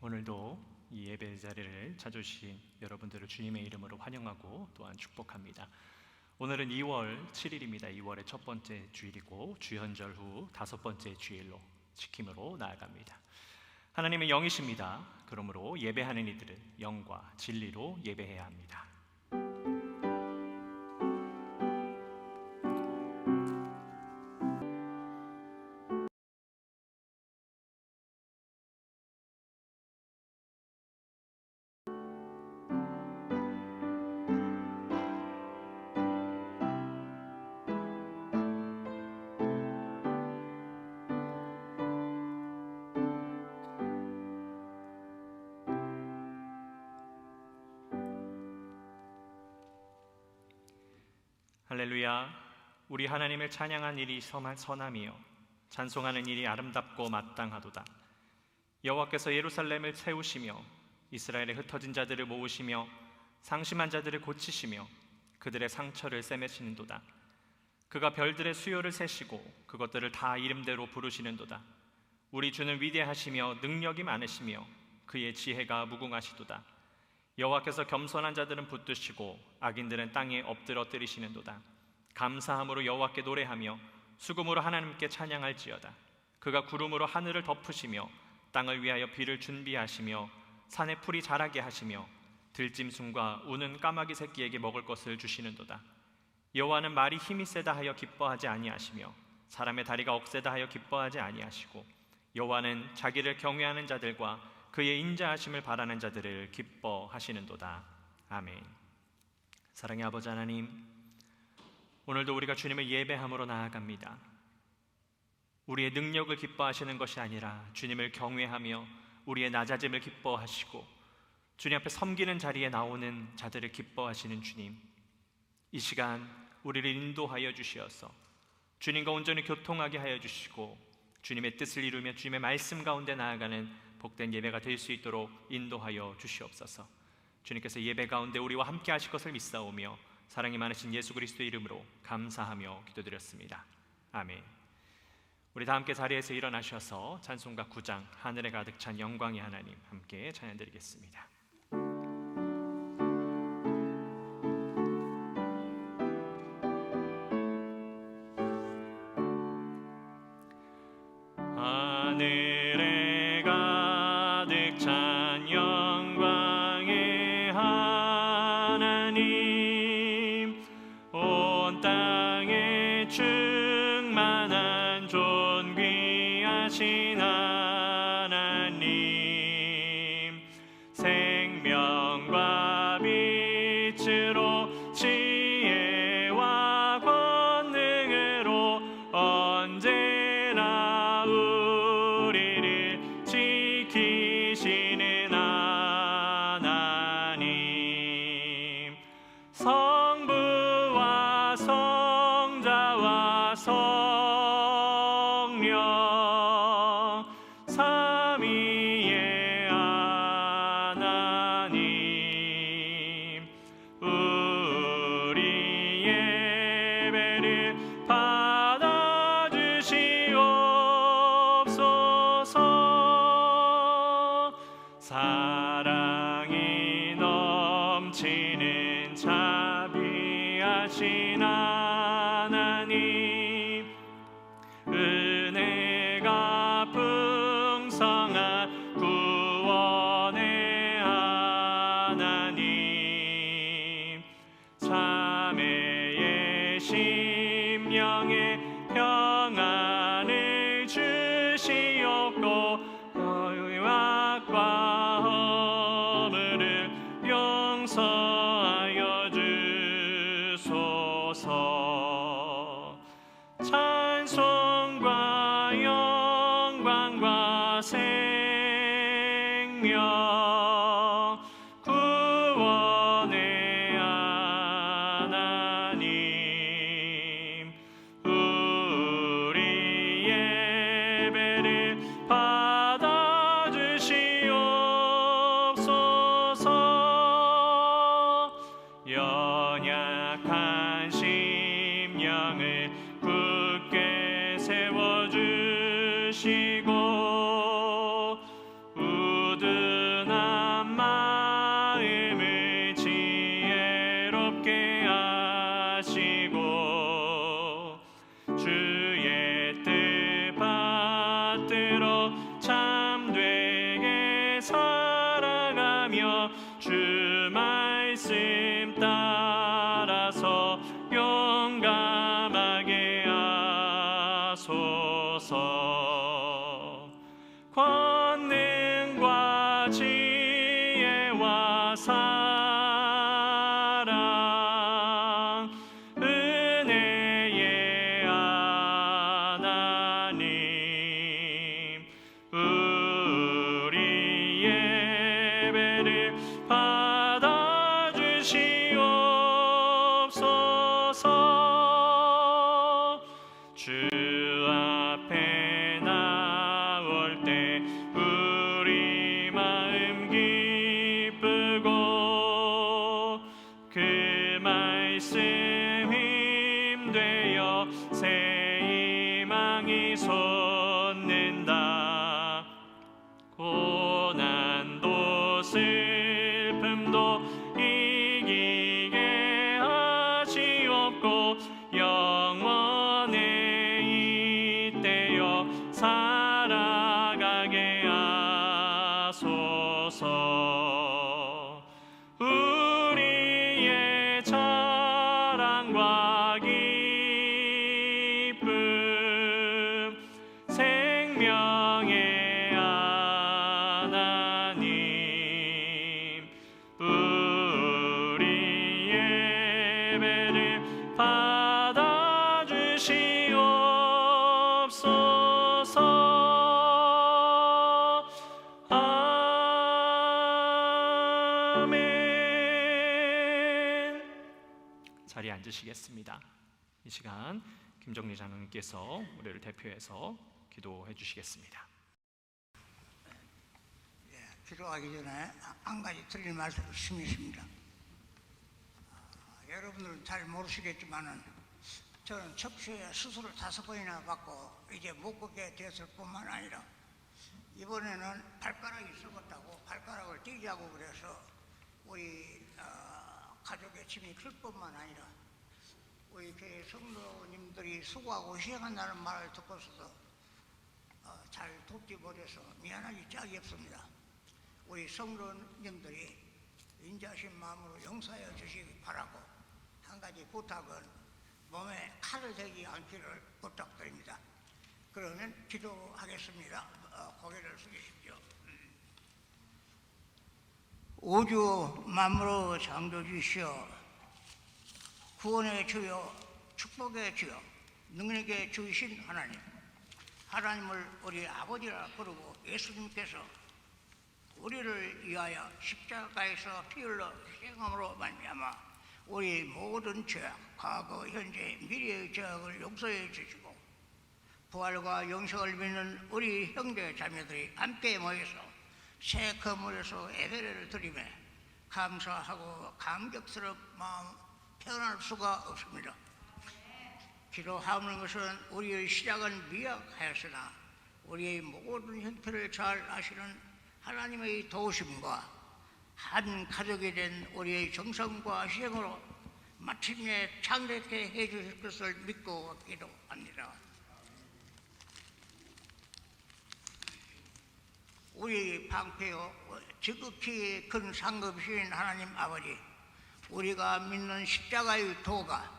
오늘도 이 예배 자리를 찾아주신 여러분들을 주님의 이름으로 환영하고 또한 축복합니다. 오늘은 2월 7일입니다. 2월의 첫 번째 주일이고 주현절 후 다섯 번째 주일로 지킴으로 나아갑니다. 하나님은 영이십니다. 그러므로 예배하는 이들은 영과 진리로 예배해야 합니다. 할렐루야. 우리 하나님을 찬양한 일이 선함이요 찬송하는 일이 아름답고 마땅하도다. 여호와께서 예루살렘을 세우시며 이스라엘의 흩어진 자들을 모으시며 상심한 자들을 고치시며 그들의 상처를 꿰매시는도다. 그가 별들의 수요를 세시고 그것들을 다 이름대로 부르시는도다. 우리 주는 위대하시며 능력이 많으시며 그의 지혜가 무궁하시도다. 여호와께서 겸손한 자들은 붙드시고 악인들은 땅에 엎드러 때리시는도다. 감사함으로 여호와께 노래하며 수금으로 하나님께 찬양할지어다. 그가 구름으로 하늘을 덮으시며 땅을 위하여 비를 준비하시며 산에 풀이 자라게 하시며 들짐승과 우는 까마귀 새끼에게 먹을 것을 주시는도다. 여호와는 말이 힘이 세다 하여 기뻐하지 아니하시며 사람의 다리가 억세다 하여 기뻐하지 아니하시고 여호와는 자기를 경외하는 자들과 그의 인자하심을 바라는 자들을 기뻐하시는도다. 아멘. 사랑의 아버지 하나님, 오늘도 우리가 주님을 예배함으로 나아갑니다. 우리의 능력을 기뻐하시는 것이 아니라 주님을 경외하며 우리의 낮아짐을 기뻐하시고 주님 앞에 섬기는 자리에 나오는 자들을 기뻐하시는 주님, 이 시간 우리를 인도하여 주시어서 주님과 온전히 교통하게 하여 주시고 주님의 뜻을 이루며 주님의 말씀 가운데 나아가는 복된 예배가 될 수 있도록 인도하여 주시옵소서. 주님께서 예배 가운데 우리와 함께 하실 것을 믿사오며 사랑이 많으신 예수 그리스도의 이름으로 감사하며 기도드렸습니다. 아멘. 우리 다 함께 자리에서 일어나셔서 찬송가 9장 하늘에 가득 찬 영광의 하나님 함께 찬양드리겠습니다. 하늘에 가득 찬 영광의 하나님, 온 땅에 충만한 존귀하신 하나님, 생명과 빛으로 지혜와 권능으로 언제나 우리를 지키시는 하나님, 성부와 성자와 성령 삼위의 하나님, 우리 예배를 받아주시옵소서. 사랑이 넘치는 자비하신 하나님, 은혜가 풍성한 구원의 하며 주 말씀 따라서 용감하게 하소서. 권능과 지혜와 사랑 은혜의 하나님 우리 예배를 받아주시옵소서. 주 앞에 나올 때 우리 마음 기쁘고 그 말씀 힘되어 새 희망이 솟는다. 고난도 슬픔도 이기게 하시옵고 영원에 이때여 살아가게 하소서. 우리의 자랑과 기쁨 생명의 하나님 우리 예배를 받아주시옵소서. 아멘. 자리에 앉으시겠습니다. 이 시간 김정리 장로님께서 우리를 대표해서 기도해 주시겠습니다. 기도하기 전에 한 가지 드릴 말씀이 있습니다. 여러분들은 잘 모르시겠지만은 저는 척추에 수술을 5번이나 받고 이제 못 걷게 됐을 뿐만 아니라 이번에는 발가락이 썩었다고 발가락을 떼자고 그래서 우리 가족의 짐이 클 뿐만 아니라 우리 교회 성도님들이 수고하고 희생한다는 말을 듣고서도 잘 돕지 못해서 미안하기 짝이 없습니다. 우리 성도님들이 인자하신 마음으로 용서해 주시기 바라고 한 가지 부탁은 몸에 칼을 대지 않기를 부탁드립니다. 그러면 기도하겠습니다. 고개를 숙이십시오. 우주 만물의 창조주시여 구원의 주여 축복의 주여 능력의 주이신 하나님 하나님을 우리 아버지라 부르고 예수님께서 우리를 위하여 십자가에서 피 흘러 희생함으로 말미암아 우리 모든 죄악 과거 현재 미래의 죄악을 용서해 주시고 부활과 영생을 믿는 우리 형제 자매들이 함께 모여서 새 건물에서 예배를 드리며 감사하고 감격스러운 마음 표현할 수가 없습니다. 기도하는 것은 우리의 시작은 미약하였으나 우리의 모든 형편을 잘 아시는 하나님의 도우심과 한 가족이 된 우리의 정성과 희생으로 마침내 창대케 해주실 것을 믿고 기도합니다. 우리 방패요 지극히 큰 상급이신 하나님 아버지 우리가 믿는 십자가의 도가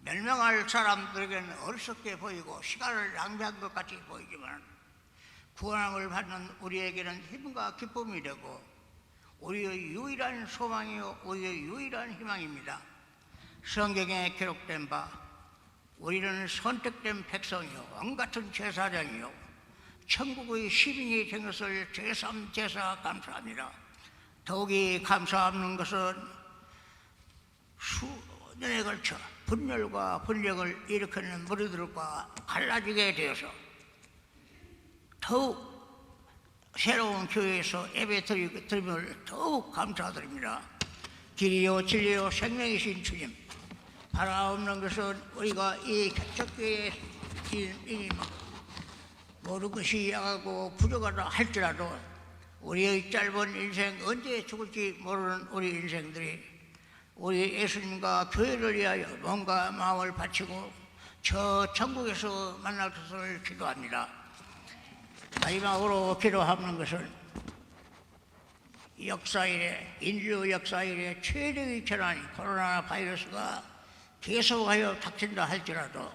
멸망할 사람들에게는 어리석게 보이고 시간을 낭비한 것 같이 보이지만 구원함을 받는 우리에게는 힘과 기쁨이 되고 우리의 유일한 소망이요 우리의 유일한 희망입니다. 성경에 기록된 바 우리는 선택된 백성이요 왕같은 제사장이요 천국의 시민이 된 것을 제3 제사 감사합니다. 더욱이 감사하는 것은 수년에 걸쳐 분열과 분쟁을 일으키는 무리들과 갈라지게 되어서 더욱 새로운 교회에서 예배 드림을 더욱 감사드립니다. 길이요 진리요 생명이신 주님 바라옵는 것은 우리가 이 개척교회에 모든 것이 약하고 부족하다 할지라도 우리의 짧은 인생 언제 죽을지 모르는 우리 인생들이 우리 예수님과 교회를 위하여 몸과 마음을 바치고 저 천국에서 만날 것을 기도합니다. 마지막으로 기도하는 것은 인류 역사 이래 최대의 재난이 코로나 바이러스가 계속하여 닥친다 할지라도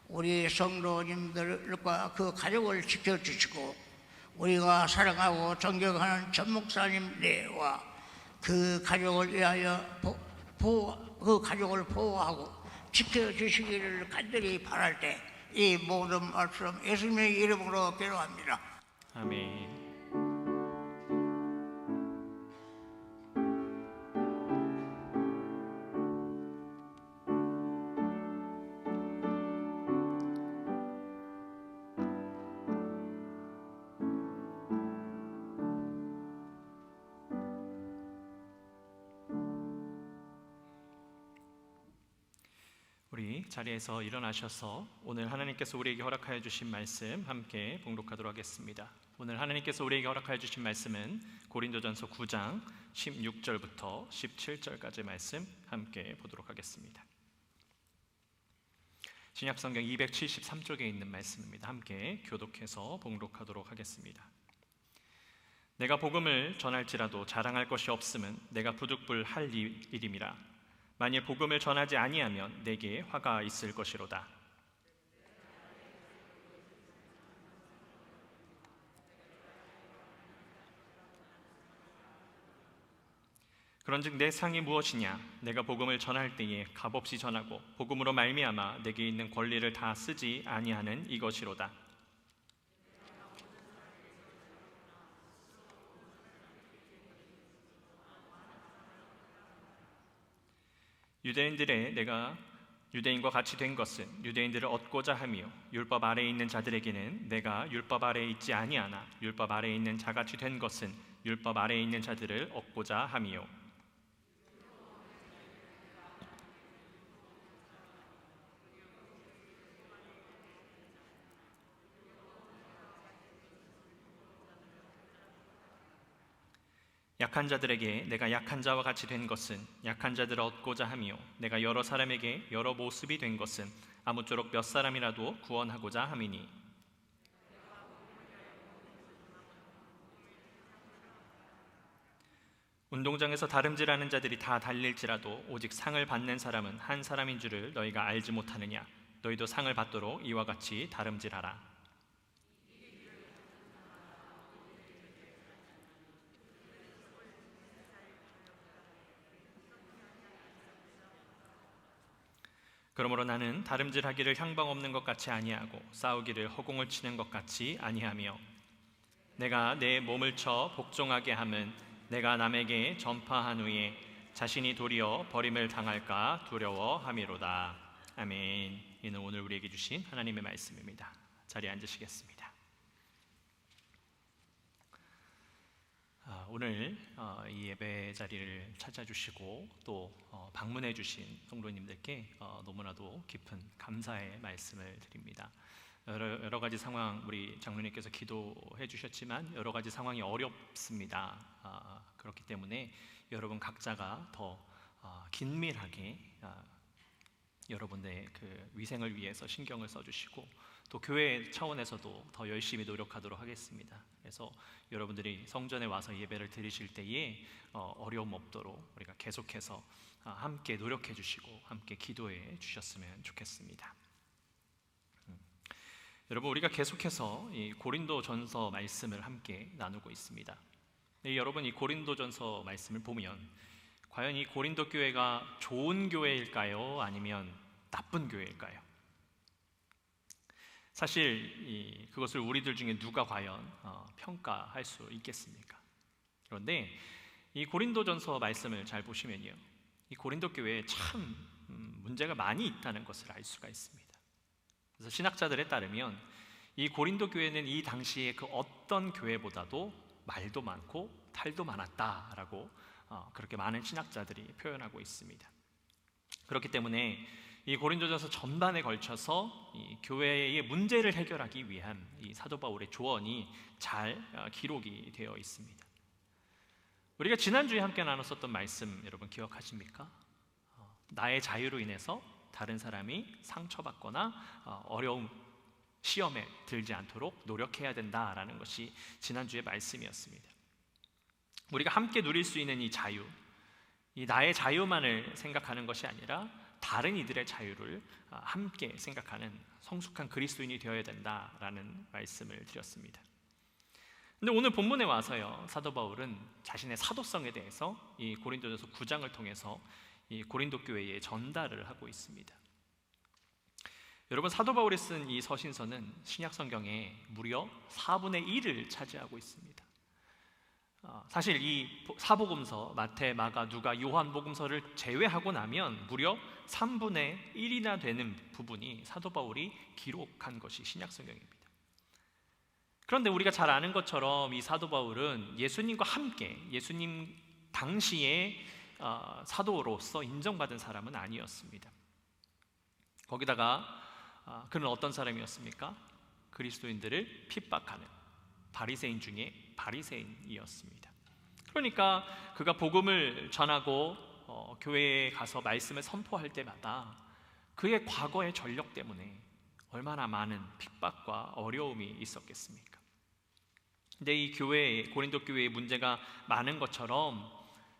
우리 성도님들과 그 가족을 지켜주시고 우리가 사랑하고 존경하는 전 목사님네와 그 가족을 위하여 그 가족을 보호하고 지켜주시기를 간절히 바랄 때 이 모든 말씀 예수님의 이름으로 기도합니다. 아멘. 우리 자리에서 일어나셔서 오늘 하나님께서 우리에게 허락하여 주신 말씀 함께 봉독하도록 하겠습니다. 오늘 하나님께서 우리에게 허락하여 주신 말씀은 고린도전서 9장 16절부터 17절까지 말씀 함께 보도록 하겠습니다. 신약성경 273쪽에 있는 말씀입니다. 함께 교독해서 봉독하도록 하겠습니다. 내가 복음을 전할지라도 자랑할 것이 없음은 내가 부득불할 일임이라. 만일 복음을 전하지 아니하면 내게 화가 있을 것이로다. 그런즉 내 상이 무엇이냐? 내가 복음을 전할 때에 값없이 전하고 복음으로 말미암아 내게 있는 권리를 다 쓰지 아니하는 이것이로다. 유대인과 같이 된 것은 유대인들을 얻고자 하며 율법 아래에 있는 자들에게는 내가 율법 아래에 있지 아니하나 율법 아래에 있는 자같이 된 것은 율법 아래에 있는 자들을 얻고자 하며 약한 자들에게 내가 약한 자와 같이 된 것은 약한 자들을 얻고자 하며 내가 여러 사람에게 여러 모습이 된 것은 아무쪼록 몇 사람이라도 구원하고자 함이니 운동장에서 다름질하는 자들이 다 달릴지라도 오직 상을 받는 사람은 한 사람인 줄을 너희가 알지 못하느냐? 너희도 상을 받도록 이와 같이 다름질하라. 그러므로 나는 다름질하기를 향방 없는 것 같이 아니하고 싸우기를 허공을 치는 것 같이 아니하며 내가 내 몸을 쳐 복종하게 함은 내가 남에게 전파한 후에 자신이 도리어 버림을 당할까 두려워함이로다. 아멘. 이는 오늘 우리에게 주신 하나님의 말씀입니다. 자리에 앉으시겠습니다. 오늘 이 예배 자리를 찾아주시고 또 방문해 주신 성도님들께 너무나도 깊은 감사의 말씀을 드립니다. 여러 가지 상황 우리 장로님께서 기도해 주셨지만 여러 가지 상황이 어렵습니다. 그렇기 때문에 여러분 각자가 더 긴밀하게 여러분의 그 위생을 위해서 신경을 써주시고 또 교회 차원에서도 더 열심히 노력하도록 하겠습니다. 그래서 여러분들이 성전에 와서 예배를 드리실 때에 어려움 없도록 우리가 계속해서 함께 노력해 주시고 함께 기도해 주셨으면 좋겠습니다. 여러분 우리가 계속해서 이 고린도전서 말씀을 함께 나누고 있습니다. 여러분 이 고린도전서 말씀을 보면 과연 이 고린도 교회가 좋은 교회일까요? 아니면 나쁜 교회일까요? 사실 그것을 우리들 중에 누가 과연 평가할 수 있겠습니까? 그런데 이 고린도전서 말씀을 잘 보시면요, 이 고린도 교회에 참 문제가 많이 있다는 것을 알 수가 있습니다. 그래서 신학자들에 따르면 이 고린도 교회는 이 당시에 그 어떤 교회보다도 말도 많고 탈도 많았다라고 그렇게 많은 신학자들이 표현하고 있습니다. 그렇기 때문에 이 고린도전서 전반에 걸쳐서 이 교회의 문제를 해결하기 위한 이 사도 바울의 조언이 잘 기록이 되어 있습니다. 우리가 지난주에 함께 나눴었던 말씀 여러분 기억하십니까? 나의 자유로 인해서 다른 사람이 상처받거나 어려움, 시험에 들지 않도록 노력해야 된다라는 것이 지난주의 말씀이었습니다. 우리가 함께 누릴 수 있는 이 자유, 이 나의 자유만을 생각하는 것이 아니라 다른 이들의 자유를 함께 생각하는 성숙한 그리스도인이 되어야 된다라는 말씀을 드렸습니다. 근데 오늘 본문에 와서요, 사도 바울은 자신의 사도성에 대해서 이 고린도전서 9장을 통해서 이 고린도 교회에 전달을 하고 있습니다. 여러분, 사도 바울이 쓴 이 서신서는 신약 성경에 무려 4분의 1을 차지하고 있습니다. 사실 이 사복음서, 마태, 마가, 누가, 요한복음서를 제외하고 나면 무려 3분의 1이나 되는 부분이 사도 바울이 기록한 것이 신약 성경입니다. 그런데 우리가 잘 아는 것처럼 이 사도 바울은 예수님과 함께 예수님 당시에 사도로서 인정받은 사람은 아니었습니다. 거기다가 그는 어떤 사람이었습니까? 그리스도인들을 핍박하는 바리새인 중에 바리새인이었습니다. 그러니까 그가 복음을 전하고 교회에 가서 말씀을 선포할 때마다 그의 과거의 전력 때문에 얼마나 많은 핍박과 어려움이 있었겠습니까? 근데 이 교회에, 고린도 교회에 문제가 많은 것처럼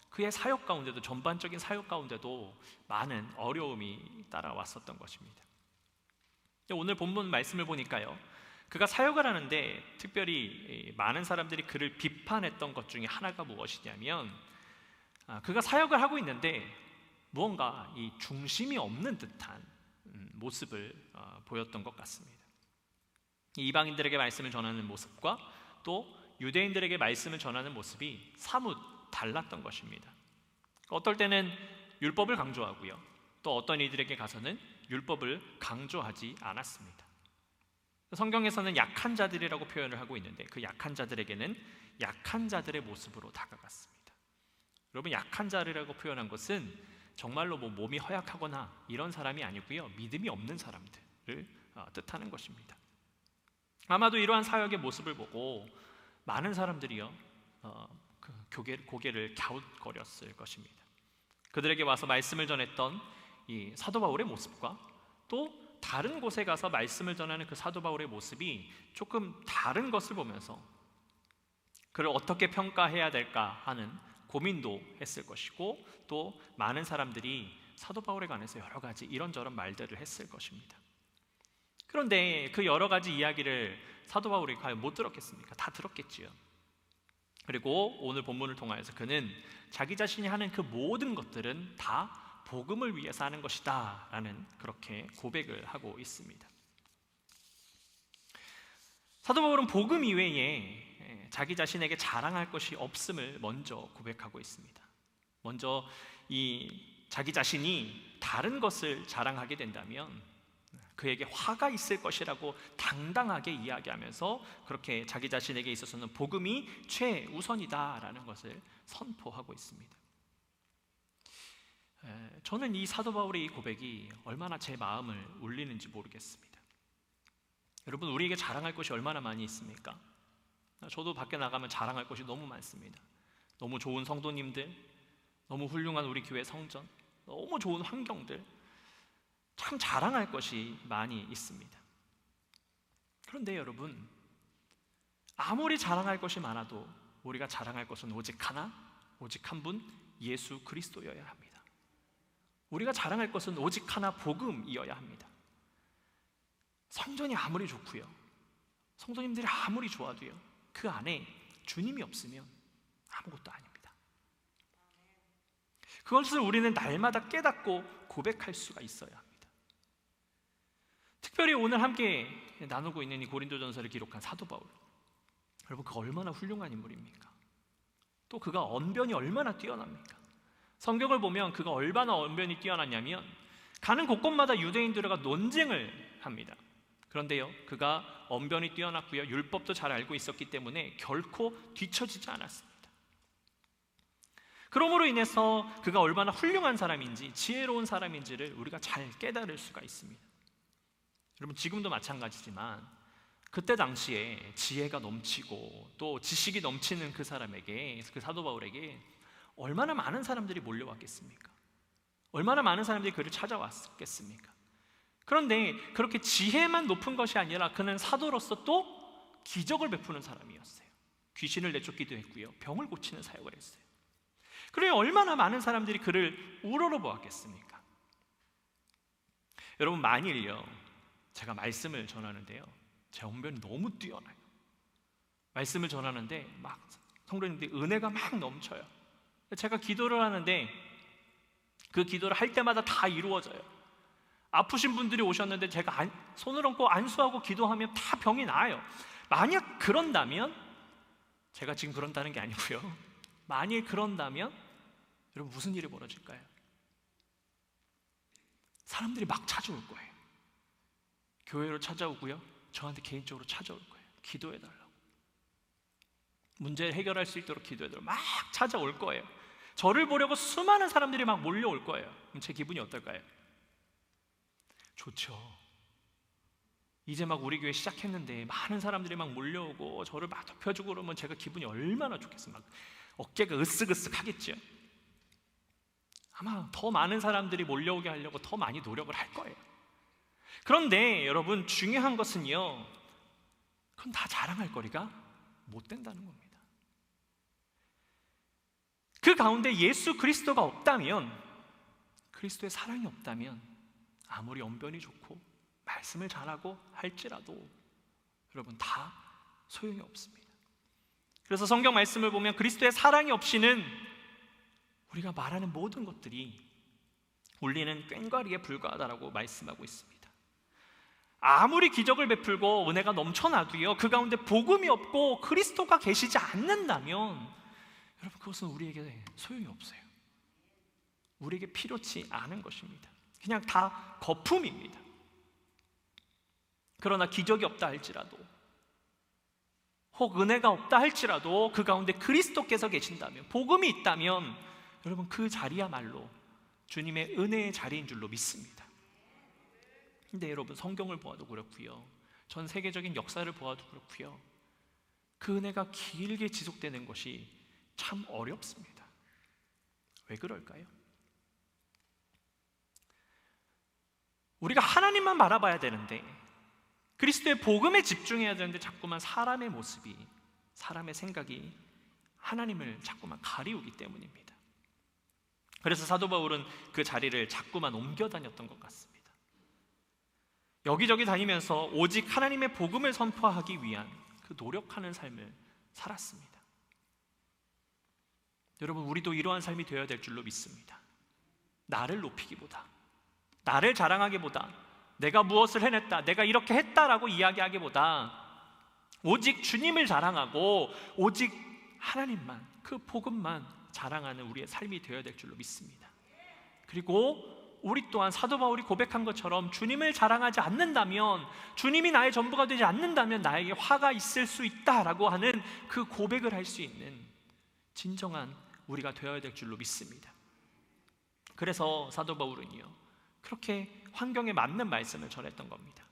그의 사역 가운데도, 전반적인 사역 가운데도 많은 어려움이 따라왔었던 것입니다. 오늘 본문 말씀을 보니까요, 그가 사역을 하는데 특별히 많은 사람들이 그를 비판했던 것 중에 하나가 무엇이냐면, 그가 사역을 하고 있는데 무언가 이 중심이 없는 듯한 모습을 보였던 것 같습니다. 이방인들에게 말씀을 전하는 모습과 또 유대인들에게 말씀을 전하는 모습이 사뭇 달랐던 것입니다. 어떨 때는 율법을 강조하고요, 또 어떤 이들에게 가서는 율법을 강조하지 않았습니다. 성경에서는 약한 자들이라고 표현을 하고 있는데 그 약한 자들에게는 약한 자들의 모습으로 다가갔습니다. 여러분, 약한 자들이라고 표현한 것은 정말로 몸이 허약하거나 이런 사람이 아니고요, 믿음이 없는 사람들을 뜻하는 것입니다. 아마도 이러한 사역의 모습을 보고 많은 사람들이요, 고개를 갸웃거렸을 것입니다. 그들에게 와서 말씀을 전했던 이 사도 바울의 모습과 또 다른 곳에 가서 말씀을 전하는 그 사도 바울의 모습이 조금 다른 것을 보면서 그를 어떻게 평가해야 될까 하는 고민도 했을 것이고, 또 많은 사람들이 사도 바울에 관해서 여러 가지 이런저런 말들을 했을 것입니다. 그런데 그 여러 가지 이야기를 사도 바울이 과연 못 들었겠습니까? 다 들었겠지요. 그리고 오늘 본문을 통하여서 그는 자기 자신이 하는 그 모든 것들은 다 복음을 위해서 하는 것이다 라는 그렇게 고백을 하고 있습니다. 사도 바울은 복음 이외에 자기 자신에게 자랑할 것이 없음을 먼저 고백하고 있습니다. 먼저 이 자기 자신이 다른 것을 자랑하게 된다면 그에게 화가 있을 것이라고 당당하게 이야기하면서 그렇게 자기 자신에게 있어서는 복음이 최우선이다라는 것을 선포하고 있습니다. 저는 이 사도 바울의 이 고백이 얼마나 제 마음을 울리는지 모르겠습니다. 여러분, 우리에게 자랑할 것이 얼마나 많이 있습니까? 저도 밖에 나가면 자랑할 것이 너무 많습니다. 너무 좋은 성도님들, 너무 훌륭한 우리 교회 성전, 너무 좋은 환경들, 참 자랑할 것이 많이 있습니다. 그런데 여러분, 아무리 자랑할 것이 많아도 우리가 자랑할 것은 오직 하나, 오직 한 분, 예수 그리스도여야 합니다. 우리가 자랑할 것은 오직 하나, 복음이어야 합니다. 성전이 아무리 좋고요, 성도님들이 아무리 좋아도요, 그 안에 주님이 없으면 아무것도 아닙니다. 그것을 우리는 날마다 깨닫고 고백할 수가 있어야 합니다. 특별히 오늘 함께 나누고 있는 이 고린도전서를 기록한 사도 바울, 여러분, 그가 얼마나 훌륭한 인물입니까? 또 그가 언변이 얼마나 뛰어납니까? 성경을 보면 그가 얼마나 언변이 뛰어났냐면 가는 곳곳마다 유대인들과 논쟁을 합니다. 그런데요, 그가 언변이 뛰어났고요, 율법도 잘 알고 있었기 때문에 결코 뒤처지지 않았습니다. 그러므로 인해서 그가 얼마나 훌륭한 사람인지, 지혜로운 사람인지를 우리가 잘 깨달을 수가 있습니다. 여러분, 지금도 마찬가지지만 그때 당시에 지혜가 넘치고 또 지식이 넘치는 그 사람에게, 그 사도 바울에게 얼마나 많은 사람들이 몰려왔겠습니까? 얼마나 많은 사람들이 그를 찾아왔겠습니까? 그런데 그렇게 지혜만 높은 것이 아니라 그는 사도로서 또 기적을 베푸는 사람이었어요. 귀신을 내쫓기도 했고요, 병을 고치는 사역을 했어요. 그래요, 얼마나 많은 사람들이 그를 우러러보았겠습니까? 여러분, 만일요 제가 말씀을 전하는데요, 제 언변이 너무 뛰어나요. 말씀을 전하는데 막 성도님들이 은혜가 막 넘쳐요. 제가 기도를 하는데 그 기도를 할 때마다 다 이루어져요. 아프신 분들이 오셨는데 제가 손을 얹고 안수하고 기도하면 다 병이 나아요. 만약 그런다면, 제가 지금 그런다는 게 아니고요, 만일 그런다면 여러분 무슨 일이 벌어질까요? 사람들이 막 찾아올 거예요. 교회로 찾아오고요, 저한테 개인적으로 찾아올 거예요. 기도해달라고, 문제를 해결할 수 있도록 기도해달라고 막 찾아올 거예요. 저를 보려고 수많은 사람들이 막 몰려올 거예요. 그럼 제 기분이 어떨까요? 좋죠. 이제 막 우리 교회 시작했는데 많은 사람들이 막 몰려오고 저를 막 덮여주고 그러면 제가 기분이 얼마나 좋겠어요. 막 어깨가 으쓱으쓱 하겠죠. 아마 더 많은 사람들이 몰려오게 하려고 더 많이 노력을 할 거예요. 그런데 여러분, 중요한 것은요, 그건 다 자랑할 거리가 못 된다는 겁니다. 그 가운데 예수 그리스도가 없다면, 그리스도의 사랑이 없다면 아무리 언변이 좋고 말씀을 잘하고 할지라도 여러분 다 소용이 없습니다. 그래서 성경 말씀을 보면 그리스도의 사랑이 없이는 우리가 말하는 모든 것들이 울리는 꽹과리에 불과하다라고 말씀하고 있습니다. 아무리 기적을 베풀고 은혜가 넘쳐나도요, 그 가운데 복음이 없고 그리스도가 계시지 않는다면 여러분 그것은 우리에게 소용이 없어요. 우리에게 필요치 않은 것입니다. 그냥 다 거품입니다. 그러나 기적이 없다 할지라도, 혹 은혜가 없다 할지라도 그 가운데 그리스도께서 계신다면, 복음이 있다면 여러분 그 자리야말로 주님의 은혜의 자리인 줄로 믿습니다. 근데 여러분, 성경을 보아도 그렇고요, 전 세계적인 역사를 보아도 그렇고요, 그 은혜가 길게 지속되는 것이 참 어렵습니다. 왜 그럴까요? 우리가 하나님만 바라봐야 되는데, 그리스도의 복음에 집중해야 되는데 자꾸만 사람의 모습이, 사람의 생각이 하나님을 자꾸만 가리우기 때문입니다. 그래서 사도 바울은 그 자리를 자꾸만 옮겨 다녔던 것 같습니다. 여기저기 다니면서 오직 하나님의 복음을 선포하기 위한 그 노력하는 삶을 살았습니다. 여러분, 우리도 이러한 삶이 되어야 될 줄로 믿습니다. 나를 높이기보다, 나를 자랑하기보다, 내가 무엇을 해냈다, 내가 이렇게 했다라고 이야기하기보다 오직 주님을 자랑하고 오직 하나님만, 그 복음만 자랑하는 우리의 삶이 되어야 될 줄로 믿습니다. 그리고 우리 또한 사도 바울이 고백한 것처럼 주님을 자랑하지 않는다면, 주님이 나의 전부가 되지 않는다면 나에게 화가 있을 수 있다라고 하는 그 고백을 할 수 있는 진정한 우리가 되어야 될 줄로 믿습니다. 그래서 사도 바울은요, 그렇게 환경에 맞는 말씀을 전했던 겁니다.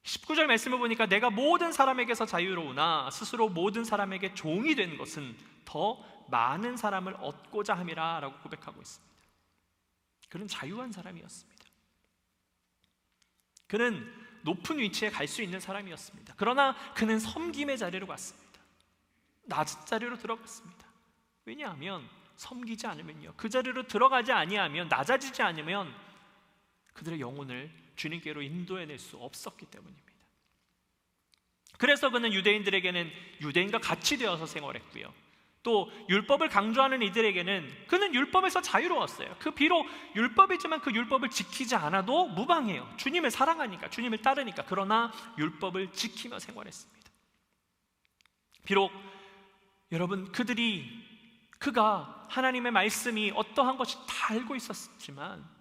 19절 말씀을 보니까 내가 모든 사람에게서 자유로우나 스스로 모든 사람에게 종이 된 것은 더 많은 사람을 얻고자 함이라 라고 고백하고 있습니다. 그는 자유한 사람이었습니다. 그는 높은 위치에 갈 수 있는 사람이었습니다. 그러나 그는 섬김의 자리로 갔습니다. 낮은 자리로 들어갔습니다. 왜냐하면 섬기지 않으면요, 그 자리로 들어가지 아니하면, 낮아지지 않으면 그들의 영혼을 주님께로 인도해낼 수 없었기 때문입니다. 그래서 그는 유대인들에게는 유대인과 같이 되어서 생활했고요, 또 율법을 강조하는 이들에게는 그는 율법에서 자유로웠어요. 그 비록 율법이지만 그 율법을 지키지 않아도 무방해요. 주님을 사랑하니까, 주님을 따르니까. 그러나 율법을 지키며 생활했습니다. 비록 여러분, 그가 하나님의 말씀이 어떠한 것이 다 알고 있었지만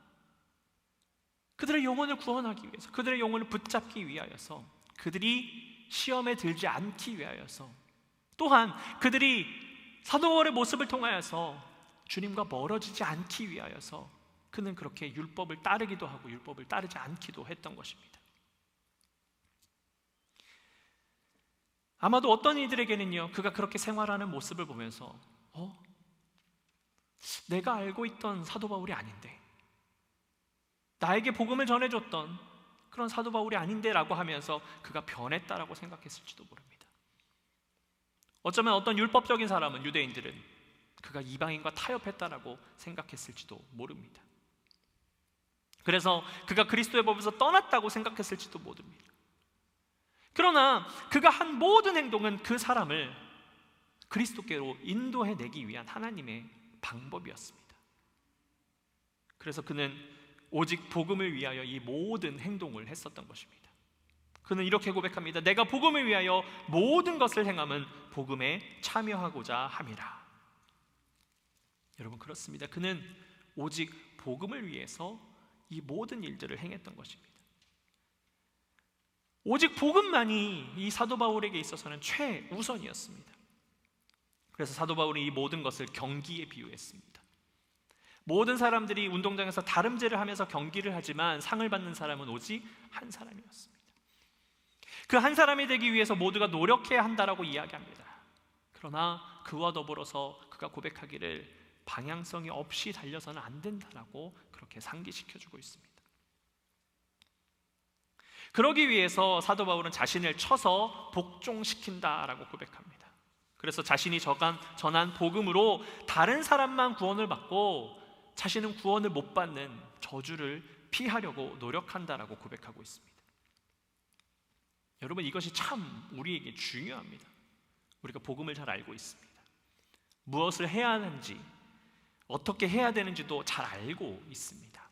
그들의 영혼을 구원하기 위해서, 그들의 영혼을 붙잡기 위하여서, 그들이 시험에 들지 않기 위하여서, 또한 그들이 사도 바울의 모습을 통하여서 주님과 멀어지지 않기 위하여서 그는 그렇게 율법을 따르기도 하고 율법을 따르지 않기도 했던 것입니다. 아마도 어떤 이들에게는요, 그가 그렇게 생활하는 모습을 보면서 내가 알고 있던 사도 바울이 아닌데, 나에게 복음을 전해줬던 그런 사도 바울이 아닌데 라고 하면서 그가 변했다라고 생각했을지도 모릅니다. 어쩌면 어떤 율법적인 사람은, 유대인들은 그가 이방인과 타협했다라고 생각했을지도 모릅니다. 그래서 그가 그리스도의 법에서 떠났다고 생각했을지도 모릅니다. 그러나 그가 한 모든 행동은 그 사람을 그리스도께로 인도해내기 위한 하나님의 방법이었습니다. 그래서 그는 오직 복음을 위하여 이 모든 행동을 했었던 것입니다. 그는 이렇게 고백합니다. 내가 복음을 위하여 모든 것을 행함은 복음에 참여하고자 함이라. 여러분, 그렇습니다. 그는 오직 복음을 위해서 이 모든 일들을 행했던 것입니다. 오직 복음만이 이 사도 바울에게 있어서는 최우선이었습니다. 그래서 사도 바울은 이 모든 것을 경기에 비유했습니다. 모든 사람들이 운동장에서 다름질을 하면서 경기를 하지만 상을 받는 사람은 오직 한 사람이었습니다. 그 한 사람이 되기 위해서 모두가 노력해야 한다라고 이야기합니다. 그러나 그와 더불어서 그가 고백하기를 방향성이 없이 달려서는 안 된다라고 그렇게 상기시켜주고 있습니다. 그러기 위해서 사도 바울은 자신을 쳐서 복종시킨다라고 고백합니다. 그래서 자신이 전한 복음으로 다른 사람만 구원을 받고 자신은 구원을 못 받는 저주를 피하려고 노력한다라고 고백하고 있습니다. 여러분, 이것이 참 우리에게 중요합니다. 우리가 복음을 잘 알고 있습니다. 무엇을 해야 하는지, 어떻게 해야 되는지도 잘 알고 있습니다.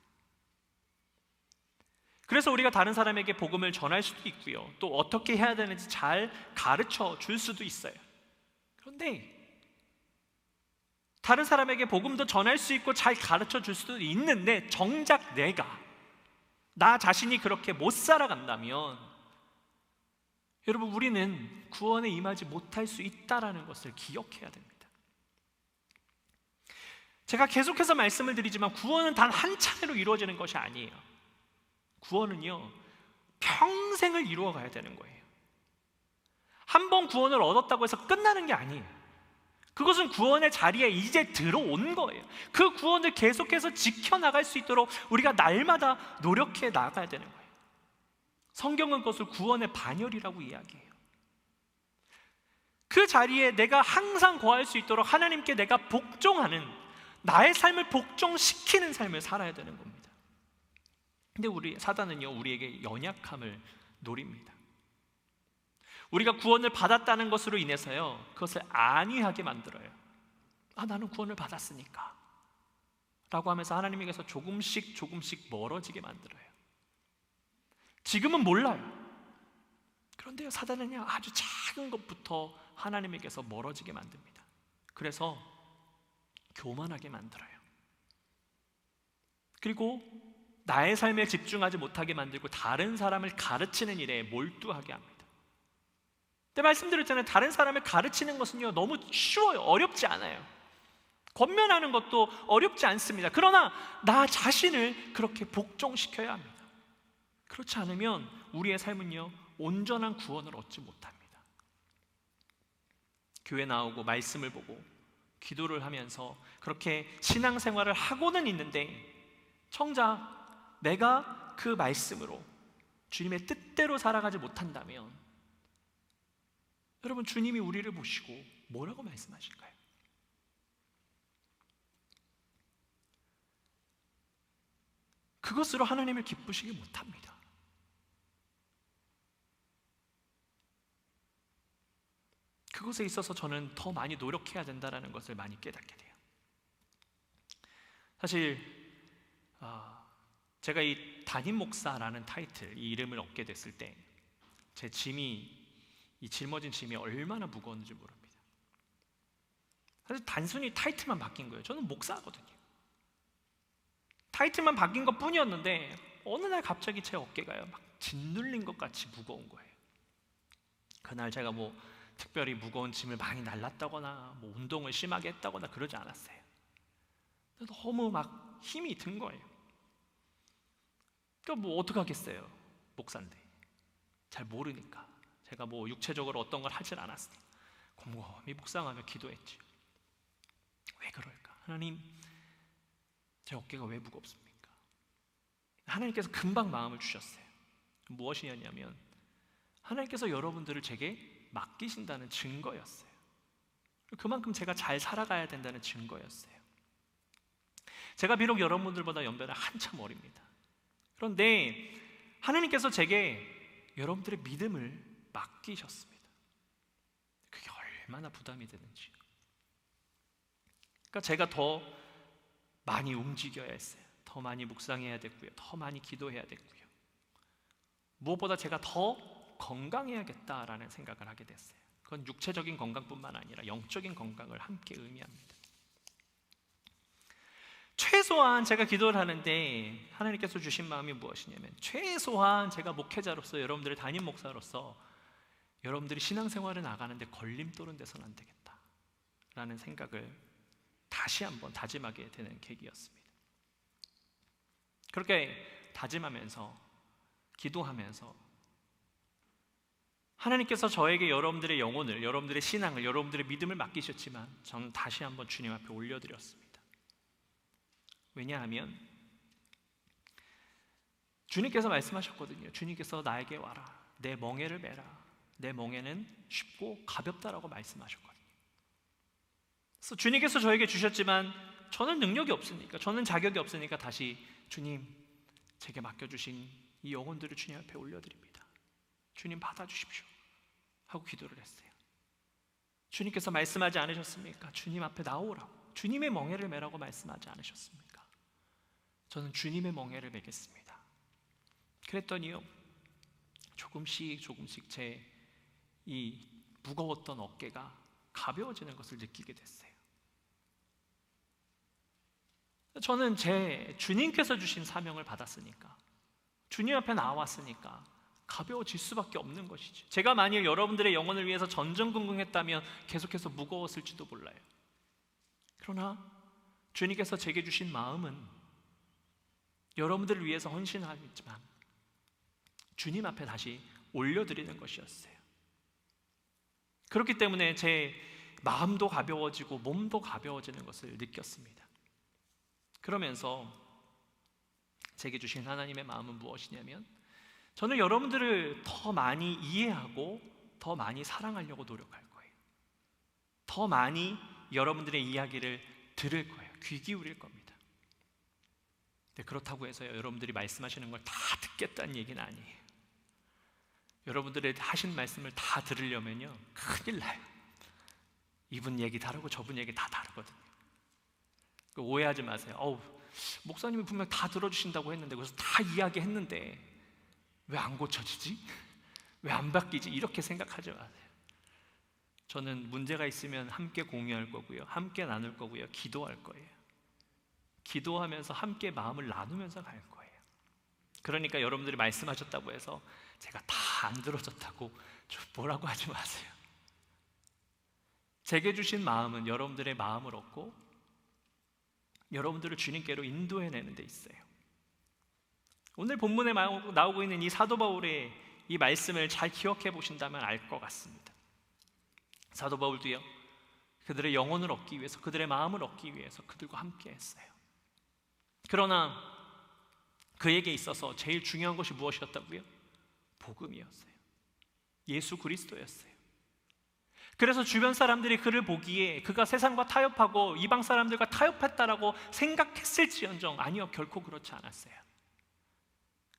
그래서 우리가 다른 사람에게 복음을 전할 수도 있고요, 또 어떻게 해야 되는지 잘 가르쳐 줄 수도 있어요. 그런데 다른 사람에게 복음도 전할 수 있고 잘 가르쳐 줄 수도 있는데 정작 나 자신이 그렇게 못 살아간다면 여러분, 우리는 구원에 임하지 못할 수 있다라는 것을 기억해야 됩니다. 제가 계속해서 말씀을 드리지만 구원은 단 한 차례로 이루어지는 것이 아니에요. 구원은요, 평생을 이루어 가야 되는 거예요. 한 번 구원을 얻었다고 해서 끝나는 게 아니에요. 그것은 구원의 자리에 이제 들어온 거예요. 그 구원을 계속해서 지켜나갈 수 있도록 우리가 날마다 노력해 나가야 되는 거예요. 성경은 그것을 구원의 반열이라고 이야기해요. 그 자리에 내가 항상 거할 수 있도록 하나님께 내가 복종하는, 나의 삶을 복종시키는 삶을 살아야 되는 겁니다. 근데 사단은요, 우리에게 연약함을 노립니다. 우리가 구원을 받았다는 것으로 인해서요, 그것을 안위하게 만들어요. 나는 구원을 받았으니까 라고 하면서 하나님에게서 조금씩 멀어지게 만들어요. 지금은 몰라요. 그런데요, 사단은요, 아주 작은 것부터 하나님에게서 멀어지게 만듭니다. 그래서 교만하게 만들어요. 그리고 나의 삶에 집중하지 못하게 만들고 다른 사람을 가르치는 일에 몰두하게 합니다. 근데 말씀드렸잖아요. 다른 사람을 가르치는 것은요, 너무 쉬워요. 어렵지 않아요. 권면하는 것도 어렵지 않습니다. 그러나 나 자신을 그렇게 복종시켜야 합니다. 그렇지 않으면 우리의 삶은요, 온전한 구원을 얻지 못합니다. 교회 나오고 말씀을 보고 기도를 하면서 그렇게 신앙생활을 하고는 있는데 정작 내가 그 말씀으로 주님의 뜻대로 살아가지 못한다면 여러분, 주님이 우리를 보시고 뭐라고 말씀하실까요? 그것으로 하나님을 기쁘시게 못합니다. 그것에 있어서 저는 더 많이 노력해야 된다는 것을 많이 깨닫게 돼요. 사실 제가 이 담임 목사라는 타이틀, 이 이름을 얻게 됐을 때 제 이 짊어진 짐이 얼마나 무거웠는지 모릅니다. 사실 단순히 타이틀만 바뀐 거예요. 저는 목사거든요. 타이틀만 바뀐 것 뿐이었는데 어느 날 갑자기 제 어깨가요, 막 짓눌린 것 같이 무거운 거예요. 그날 제가 특별히 무거운 짐을 많이 날랐다거나 운동을 심하게 했다거나 그러지 않았어요. 너무 막 힘이 든 거예요. 그러니까 어떡하겠어요. 목사인데 잘 모르니까. 제가 육체적으로 어떤 걸 하질 않았으니까 곰곰이 묵상하며 기도했죠. 왜 그럴까? 하나님, 제 어깨가 왜 무겁습니까? 하나님께서 금방 마음을 주셨어요. 무엇이었냐면 하나님께서 여러분들을 제게 맡기신다는 증거였어요. 그만큼 제가 잘 살아가야 된다는 증거였어요. 제가 비록 여러분들보다 연배는 한참 어립니다. 그런데 하나님께서 제게 여러분들의 믿음을 맡기셨습니다. 그게 얼마나 부담이 되는지. 그러니까 제가 더 많이 움직여야 했어요. 더 많이 묵상해야 됐고요. 더 많이 기도해야 됐고요. 무엇보다 제가 더 건강해야겠다라는 생각을 하게 됐어요. 그건 육체적인 건강뿐만 아니라 영적인 건강을 함께 의미합니다. 최소한 제가 기도를 하는데 하나님께서 주신 마음이 무엇이냐면, 최소한 제가 목회자로서, 여러분들의 담임 목사로서 여러분들이 신앙생활을 나가는데 걸림돌은 돼서는 안 되겠다라는 생각을 다시 한번 다짐하게 되는 계기였습니다. 그렇게 다짐하면서, 기도하면서 하나님께서 저에게 여러분들의 영혼을, 여러분들의 신앙을, 여러분들의 믿음을 맡기셨지만 저는 다시 한번 주님 앞에 올려드렸습니다. 왜냐하면 주님께서 말씀하셨거든요. 주님께서 나에게 와라, 내 멍에를 메라, 내 멍에는 쉽고 가볍다라고 말씀하셨거든요. 그래서 주님께서 저에게 주셨지만 저는 능력이 없으니까, 저는 자격이 없으니까 다시 주님, 제게 맡겨주신 이 영혼들을 주님 앞에 올려드립니다. 주님 받아주십시오 하고 기도를 했어요. 주님께서 말씀하지 않으셨습니까? 주님 앞에 나오라고, 주님의 멍에를 메라고 말씀하지 않으셨습니까? 저는 주님의 멍에를 메겠습니다. 그랬더니요, 조금씩 제 이 무거웠던 어깨가 가벼워지는 것을 느끼게 됐어요. 저는 제 주님께서 주신 사명을 받았으니까, 주님 앞에 나왔으니까 가벼워질 수밖에 없는 것이죠. 제가 만일 여러분들의 영혼을 위해서 전전긍긍했다면 계속해서 무거웠을지도 몰라요. 그러나 주님께서 제게 주신 마음은 여러분들을 위해서 헌신하겠지만 주님 앞에 다시 올려드리는 것이었어요. 그렇기 때문에 제 마음도 가벼워지고 몸도 가벼워지는 것을 느꼈습니다. 그러면서 제게 주신 하나님의 마음은 무엇이냐면, 저는 여러분들을 더 많이 이해하고 더 많이 사랑하려고 노력할 거예요. 더 많이 여러분들의 이야기를 들을 거예요. 귀 기울일 겁니다. 근데 그렇다고 해서 여러분들이 말씀하시는 걸 다 듣겠다는 얘기는 아니에요. 여러분들의 하신 말씀을 다 들으려면요, 큰일 나요. 이분 얘기 다르고 저분 얘기 다 다르거든요. 오해하지 마세요. 목사님이 분명 다 들어주신다고 했는데, 그래서 다 이야기했는데 왜 안 고쳐지지? 왜 안 바뀌지? 이렇게 생각하지 마세요. 저는 문제가 있으면 함께 공유할 거고요, 함께 나눌 거고요, 기도할 거예요. 기도하면서 함께 마음을 나누면서 갈 거예요. 그러니까 여러분들이 말씀하셨다고 해서 제가 다 안 들어줬다고 뭐라고 하지 마세요. 제게 주신 마음은 여러분들의 마음을 얻고 여러분들을 주님께로 인도해내는 데 있어요. 오늘 본문에 나오고 있는 이 사도 바울의 이 말씀을 잘 기억해 보신다면 알 것 같습니다. 사도 바울도요, 그들의 영혼을 얻기 위해서, 그들의 마음을 얻기 위해서 그들과 함께 했어요. 그러나 그에게 있어서 제일 중요한 것이 무엇이었다고요? 복음이었어요. 예수 그리스도였어요. 그래서 주변 사람들이 그를 보기에 그가 세상과 타협하고 이방 사람들과 타협했다라고 생각했을지언정, 아니요, 결코 그렇지 않았어요.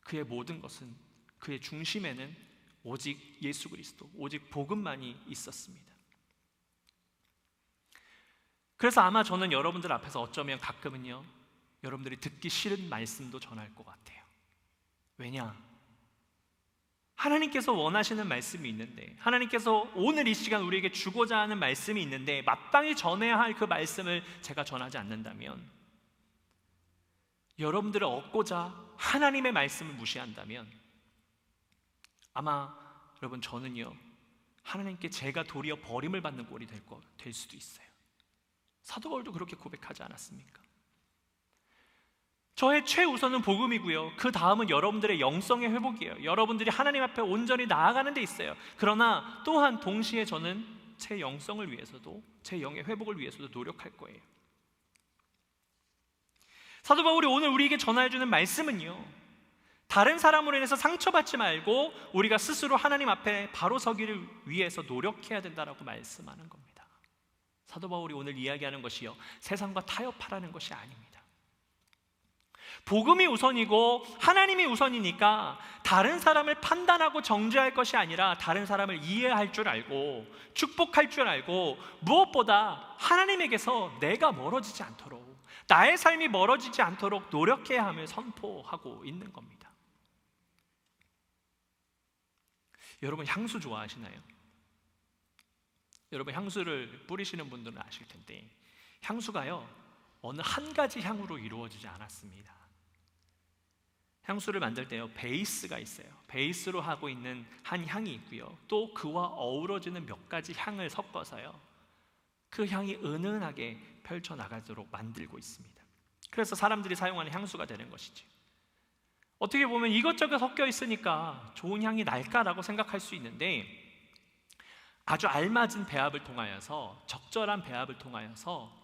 그의 모든 것은, 그의 중심에는 오직 예수 그리스도, 오직 복음만이 있었습니다. 그래서 아마 저는 여러분들 앞에서 어쩌면 가끔은요, 여러분들이 듣기 싫은 말씀도 전할 것 같아요. 왜냐? 하나님께서 원하시는 말씀이 있는데, 하나님께서 오늘 이 시간 우리에게 주고자 하는 말씀이 있는데 마땅히 전해야 할 그 말씀을 제가 전하지 않는다면, 여러분들을 얻고자 하나님의 말씀을 무시한다면, 아마 여러분, 저는요, 하나님께 제가 도리어 버림을 받는 꼴이 될 수도 있어요. 사도 바울도 그렇게 고백하지 않았습니까? 저의 최우선은 복음이고요, 그 다음은 여러분들의 영성의 회복이에요. 여러분들이 하나님 앞에 온전히 나아가는 데 있어요. 그러나 또한 동시에 저는 제 영성을 위해서도, 제 영의 회복을 위해서도 노력할 거예요. 사도 바울이 오늘 우리에게 전해주는 말씀은요, 다른 사람으로 인해서 상처받지 말고 우리가 스스로 하나님 앞에 바로 서기를 위해서 노력해야 된다라고 말씀하는 겁니다. 사도 바울이 오늘 이야기하는 것이요, 세상과 타협하라는 것이 아닙니다. 복음이 우선이고 하나님이 우선이니까 다른 사람을 판단하고 정죄할 것이 아니라 다른 사람을 이해할 줄 알고 축복할 줄 알고, 무엇보다 하나님에게서 내가 멀어지지 않도록, 나의 삶이 멀어지지 않도록 노력해야 함을 선포하고 있는 겁니다. 여러분, 향수 좋아하시나요? 여러분, 향수를 뿌리시는 분들은 아실 텐데, 향수가요, 어느 한 가지 향으로 이루어지지 않았습니다. 향수를 만들 때요, 베이스가 있어요. 베이스로 하고 있는 한 향이 있고요, 또 그와 어우러지는 몇 가지 향을 섞어서요, 그 향이 은은하게 펼쳐나가도록 만들고 있습니다. 그래서 사람들이 사용하는 향수가 되는 것이죠. 어떻게 보면 이것저것 섞여 있으니까 좋은 향이 날까라고 생각할 수 있는데, 아주 알맞은 배합을 통하여서, 적절한 배합을 통하여서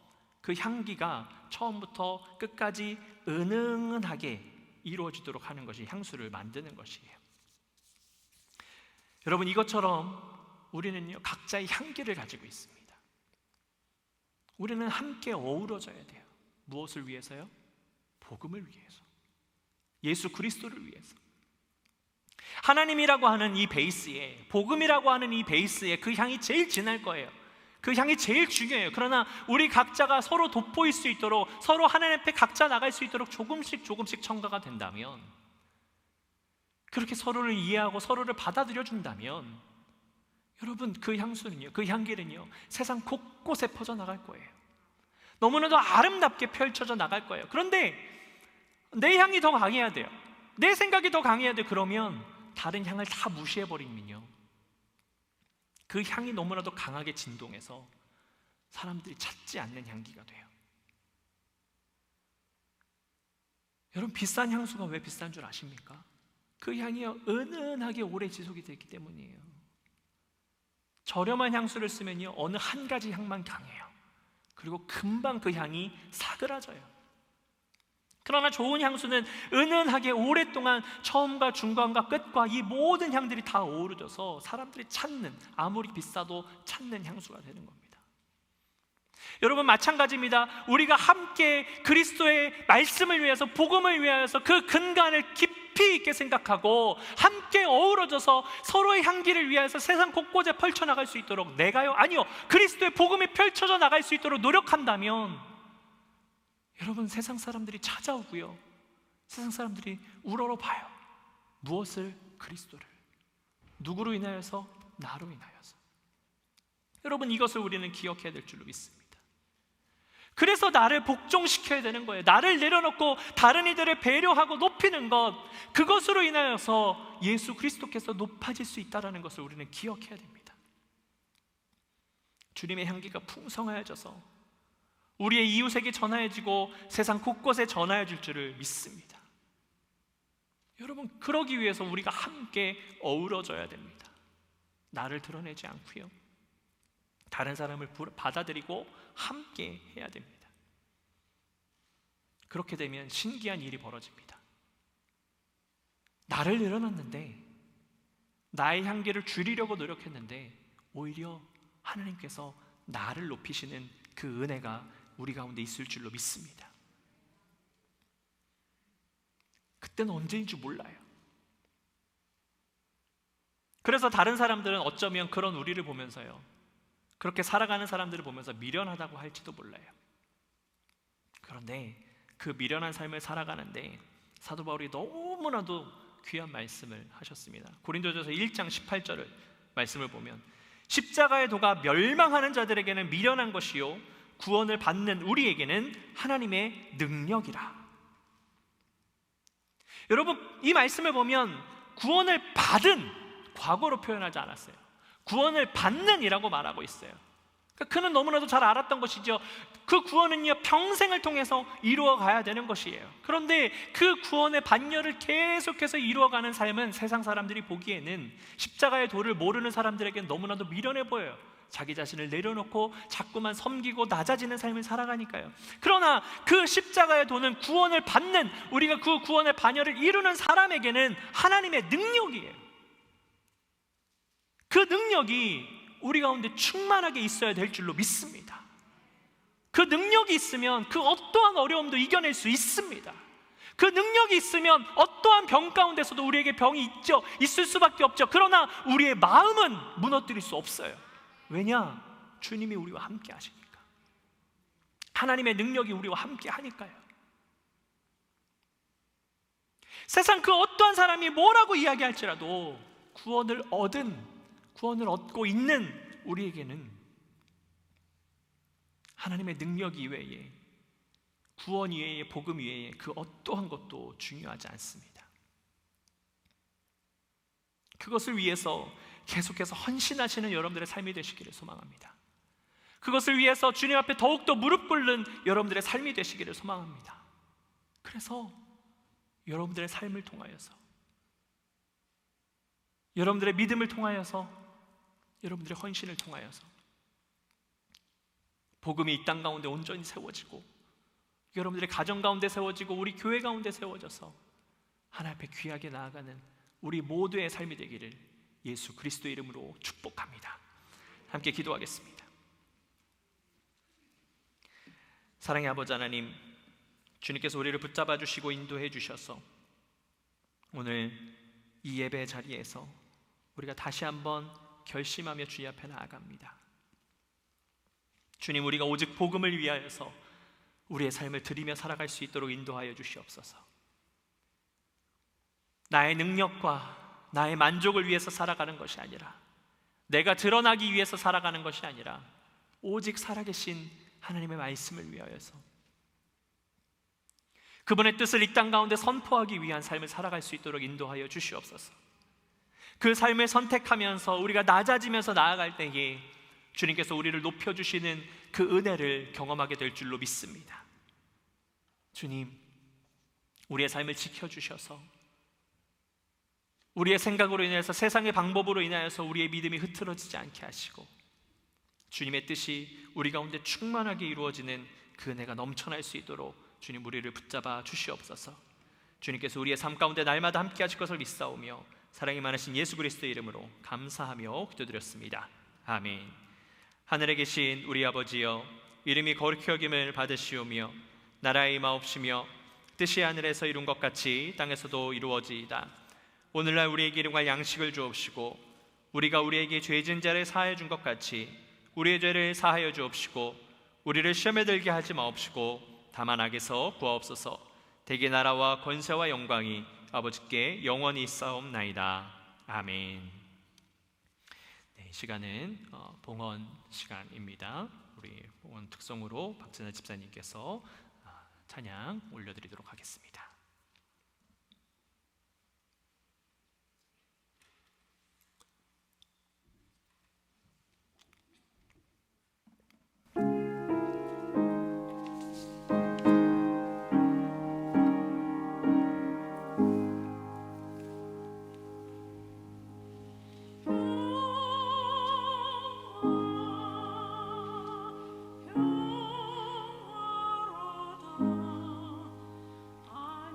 그 향기가 처음부터 끝까지 은은하게 이루어지도록 하는 것이 향수를 만드는 것이에요. 여러분, 이것처럼 우리는요, 각자의 향기를 가지고 있습니다. 우리는 함께 어우러져야 돼요. 무엇을 위해서요? 복음을 위해서, 예수 그리스도를 위해서. 하나님이라고 하는 이 베이스에, 복음이라고 하는 이 베이스에 그 향이 제일 진할 거예요. 그 향이 제일 중요해요. 그러나 우리 각자가 서로 돋보일 수 있도록, 서로 하나님 앞에 각자 나갈 수 있도록 조금씩 첨가가 된다면, 그렇게 서로를 이해하고 서로를 받아들여 준다면, 여러분, 그 향수는요, 그 향기는요, 세상 곳곳에 퍼져나갈 거예요. 너무나도 아름답게 펼쳐져 나갈 거예요. 그런데 내 향이 더 강해야 돼요. 내 생각이 더 강해야 돼요. 그러면 다른 향을 다 무시해버리면요, 그 향이 너무나도 강하게 진동해서 사람들이 찾지 않는 향기가 돼요. 여러분, 비싼 향수가 왜 비싼 줄 아십니까? 그 향이요, 은은하게 오래 지속이 되기 때문이에요. 저렴한 향수를 쓰면요, 어느 한 가지 향만 강해요. 그리고 금방 그 향이 사그라져요. 그러나 좋은 향수는 은은하게 오랫동안 처음과 중간과 끝과 이 모든 향들이 다 어우러져서 사람들이 찾는, 아무리 비싸도 찾는 향수가 되는 겁니다. 여러분, 마찬가지입니다. 우리가 함께 그리스도의 말씀을 위해서, 복음을 위하여서 그 근간을 깊이 있게 생각하고 함께 어우러져서 서로의 향기를 위해서 세상 곳곳에 펼쳐나갈 수 있도록, 내가요? 아니요, 그리스도의 복음이 펼쳐져 나갈 수 있도록 노력한다면, 여러분, 세상 사람들이 찾아오고요, 세상 사람들이 우러러봐요. 무엇을? 그리스도를. 누구로 인하여서? 나로 인하여서. 여러분, 이것을 우리는 기억해야 될 줄로 믿습니다. 그래서 나를 복종시켜야 되는 거예요. 나를 내려놓고 다른 이들을 배려하고 높이는 것, 그것으로 인하여서 예수 그리스도께서 높아질 수 있다는 것을 우리는 기억해야 됩니다. 주님의 향기가 풍성하여져서 우리의 이웃에게 전하여지고 세상 곳곳에 전하여질 줄을 믿습니다. 여러분, 그러기 위해서 우리가 함께 어우러져야 됩니다. 나를 드러내지 않고요, 다른 사람을 받아들이고 함께 해야 됩니다. 그렇게 되면 신기한 일이 벌어집니다. 나를 내려놨는데, 나의 향기를 줄이려고 노력했는데, 오히려 하나님께서 나를 높이시는 그 은혜가 우리 가운데 있을 줄로 믿습니다. 그때는 언제인 줄 몰라요. 그래서 다른 사람들은 어쩌면 그런 우리를 보면서요, 그렇게 살아가는 사람들을 보면서 미련하다고 할지도 몰라요. 그런데 그 미련한 삶을 살아가는데 사도 바울이 너무나도 귀한 말씀을 하셨습니다. 고린도전서 1장 18절을 말씀을 보면, 십자가의 도가 멸망하는 자들에게는 미련한 것이요 구원을 받는 우리에게는 하나님의 능력이라. 여러분, 이 말씀을 보면 구원을 받은, 과거로 표현하지 않았어요. 구원을 받는이라고 말하고 있어요. 그러니까 그는 너무나도 잘 알았던 것이죠. 그 구원은요, 평생을 통해서 이루어가야 되는 것이에요. 그런데 그 구원의 반열을 계속해서 이루어가는 삶은 세상 사람들이 보기에는, 십자가의 도를 모르는 사람들에게는 너무나도 미련해 보여요. 자기 자신을 내려놓고 자꾸만 섬기고 낮아지는 삶을 살아가니까요. 그러나 그 십자가의 도는 구원을 받는, 우리가 그 구원의 반열을 이루는 사람에게는 하나님의 능력이에요. 그 능력이 우리 가운데 충만하게 있어야 될 줄로 믿습니다. 그 능력이 있으면 그 어떠한 어려움도 이겨낼 수 있습니다. 그 능력이 있으면 어떠한 병 가운데서도 우리에게 병이 있을 수밖에 없죠. 그러나 우리의 마음은 무너뜨릴 수 없어요. 왜냐? 주님이 우리와 함께 하시니까. 하나님의 능력이 우리와 함께 하니까요. 세상 그 어떠한 사람이 뭐라고 이야기할지라도 구원을 얻고 있는 우리에게는 하나님의 능력 이외에, 구원 이외에, 복음 이외에 그 어떠한 것도 중요하지 않습니다. 그것을 위해서 계속해서 헌신하시는 여러분들의 삶이 되시기를 소망합니다. 그것을 위해서 주님 앞에 더욱더 무릎 꿇는 여러분들의 삶이 되시기를 소망합니다. 그래서 여러분들의 삶을 통하여서, 여러분들의 믿음을 통하여서, 여러분들의 헌신을 통하여서 복음이 이 땅 가운데 온전히 세워지고, 여러분들의 가정 가운데 세워지고, 우리 교회 가운데 세워져서 하나님 앞에 귀하게 나아가는 우리 모두의 삶이 되기를 예수 그리스도의 이름으로 축복합니다. 함께 기도하겠습니다. 사랑의 아버지 하나님, 주님께서 우리를 붙잡아 주시고 인도해 주셔서 오늘 이 예배 자리에서 우리가 다시 한번 결심하며 주님 앞에 나아갑니다. 주님, 우리가 오직 복음을 위하여서 우리의 삶을 드리며 살아갈 수 있도록 인도하여 주시옵소서. 나의 능력과 나의 만족을 위해서 살아가는 것이 아니라, 내가 드러나기 위해서 살아가는 것이 아니라 오직 살아계신 하나님의 말씀을 위하여서 그분의 뜻을 이 땅 가운데 선포하기 위한 삶을 살아갈 수 있도록 인도하여 주시옵소서. 그 삶을 선택하면서 우리가 낮아지면서 나아갈 때에 주님께서 우리를 높여주시는 그 은혜를 경험하게 될 줄로 믿습니다. 주님, 우리의 삶을 지켜주셔서 우리의 생각으로 인해서, 세상의 방법으로 인하여서 우리의 믿음이 흐트러지지 않게 하시고, 주님의 뜻이 우리 가운데 충만하게 이루어지는 그 은혜가 넘쳐날 수 있도록 주님 우리를 붙잡아 주시옵소서. 주님께서 우리의 삶 가운데 날마다 함께 하실 것을 믿사오며 사랑이 많으신 예수 그리스도의 이름으로 감사하며 기도드렸습니다. 아멘. 하늘에 계신 우리 아버지여, 이름이 거룩히 여김을 받으시오며 나라의 임하옵시며 뜻이 하늘에서 이룬 것 같이 땅에서도 이루어지이다. 오늘날 우리에게 일용할 양식을 주옵시고, 우리가 우리에게 죄 지은 자를 사하여 준 것 같이 우리의 죄를 사하여 주옵시고, 우리를 시험에 들게 하지 마옵시고 다만 악에서 구하옵소서. 대개 나라와 권세와 영광이 아버지께 영원히 있사옵나이다. 아멘. 네, 시간은 봉헌 시간입니다. 우리 봉헌 특송으로 박진아 집사님께서 찬양 올려드리도록 하겠습니다. I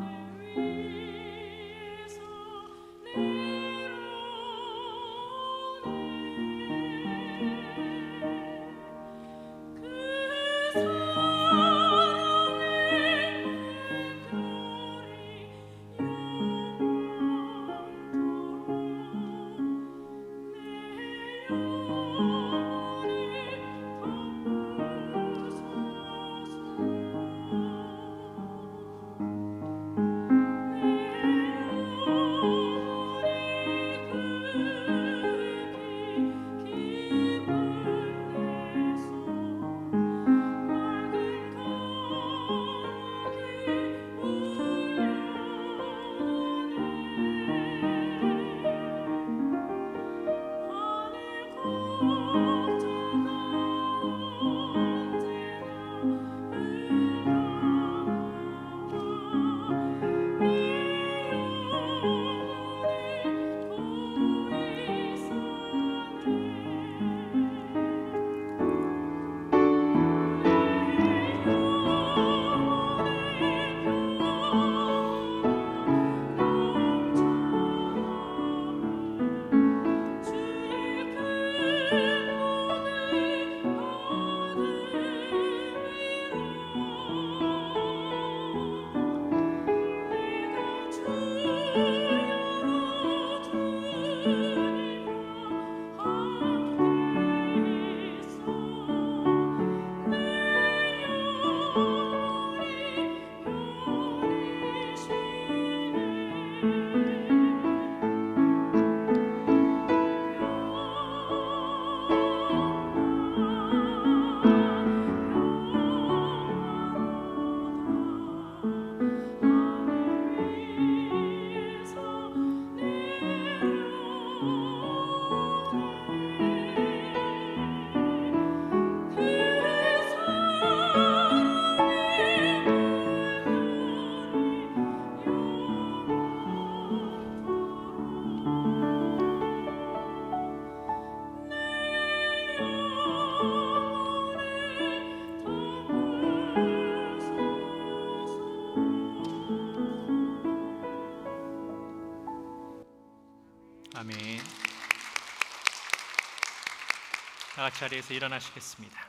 다 같이 자리에서 일어나시겠습니다.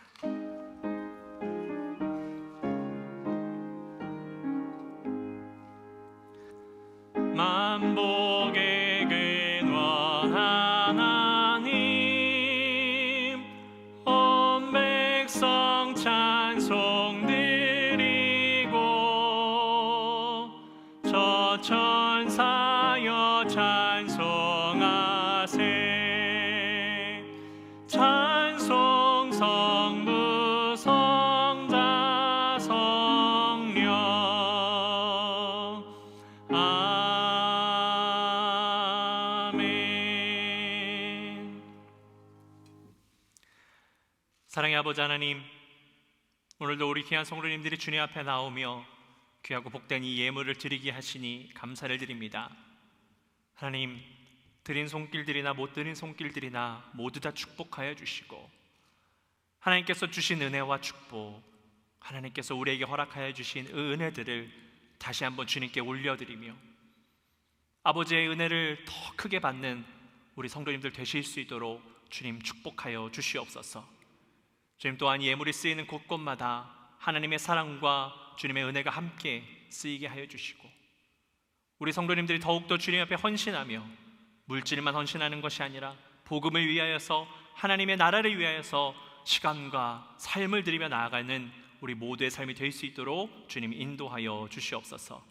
만복의 근원 하나님, 온 백성 찬송 드리고 저 천사여 찬송하세. 찬송 성부 성자 성령. 아멘. 사랑의 아버지 하나님, 오늘도 우리 귀한 성도님들이 주님 앞에 나오며 귀하고 복된 이 예물을 드리게 하시니 감사를 드립니다. 하나님, 드린 손길들이나 못 드린 손길들이나 모두 다 축복하여 주시고, 하나님께서 주신 은혜와 축복, 하나님께서 우리에게 허락하여 주신 은혜들을 다시 한번 주님께 올려드리며 아버지의 은혜를 더 크게 받는 우리 성도님들 되실 수 있도록 주님 축복하여 주시옵소서. 주님 또한 예물이 쓰이는 곳곳마다 하나님의 사랑과 주님의 은혜가 함께 쓰이게 하여 주시고, 우리 성도님들이 더욱더 주님 앞에 헌신하며 물질만 헌신하는 것이 아니라 복음을 위하여서, 하나님의 나라를 위하여서 시간과 삶을 드리며 나아가는 우리 모두의 삶이 될 수 있도록 주님 인도하여 주시옵소서.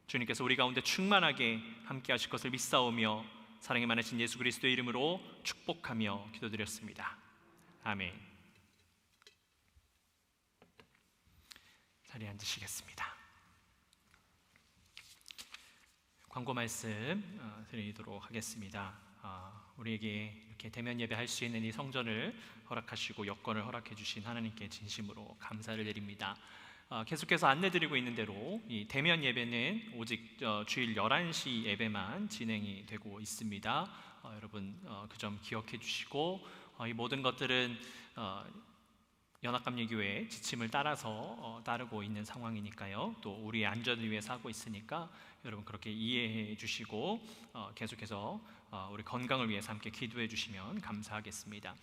주님께서 우리 가운데 충만하게 함께 하실 것을 믿사오며 사랑이 많으신 예수 그리스도의 이름으로 축복하며 기도드렸습니다. 아멘. 자리에 앉으시겠습니다. 광고 말씀 드리도록 하겠습니다. 우리에게 이렇게 대면 예배할 수 있는 이 성전을 허락하시고 여건을 허락해 주신 하나님께 진심으로 감사를 드립니다. 계속해서 안내드리고 있는 대로 이 대면 예배는 오직 주일 11시 예배만 진행이 되고 있습니다. 여러분 그 점 기억해 주시고, 이 모든 것들은 연합감리교회 지침을 따라서 따르고 있는 상황이니까요. 또 우리의 안전을 위해서 하고 있으니까 여러분 그렇게 이해해 주시고 계속해서 우리 건강을 위해서 함께 기도해 주시면 감사하겠습니다.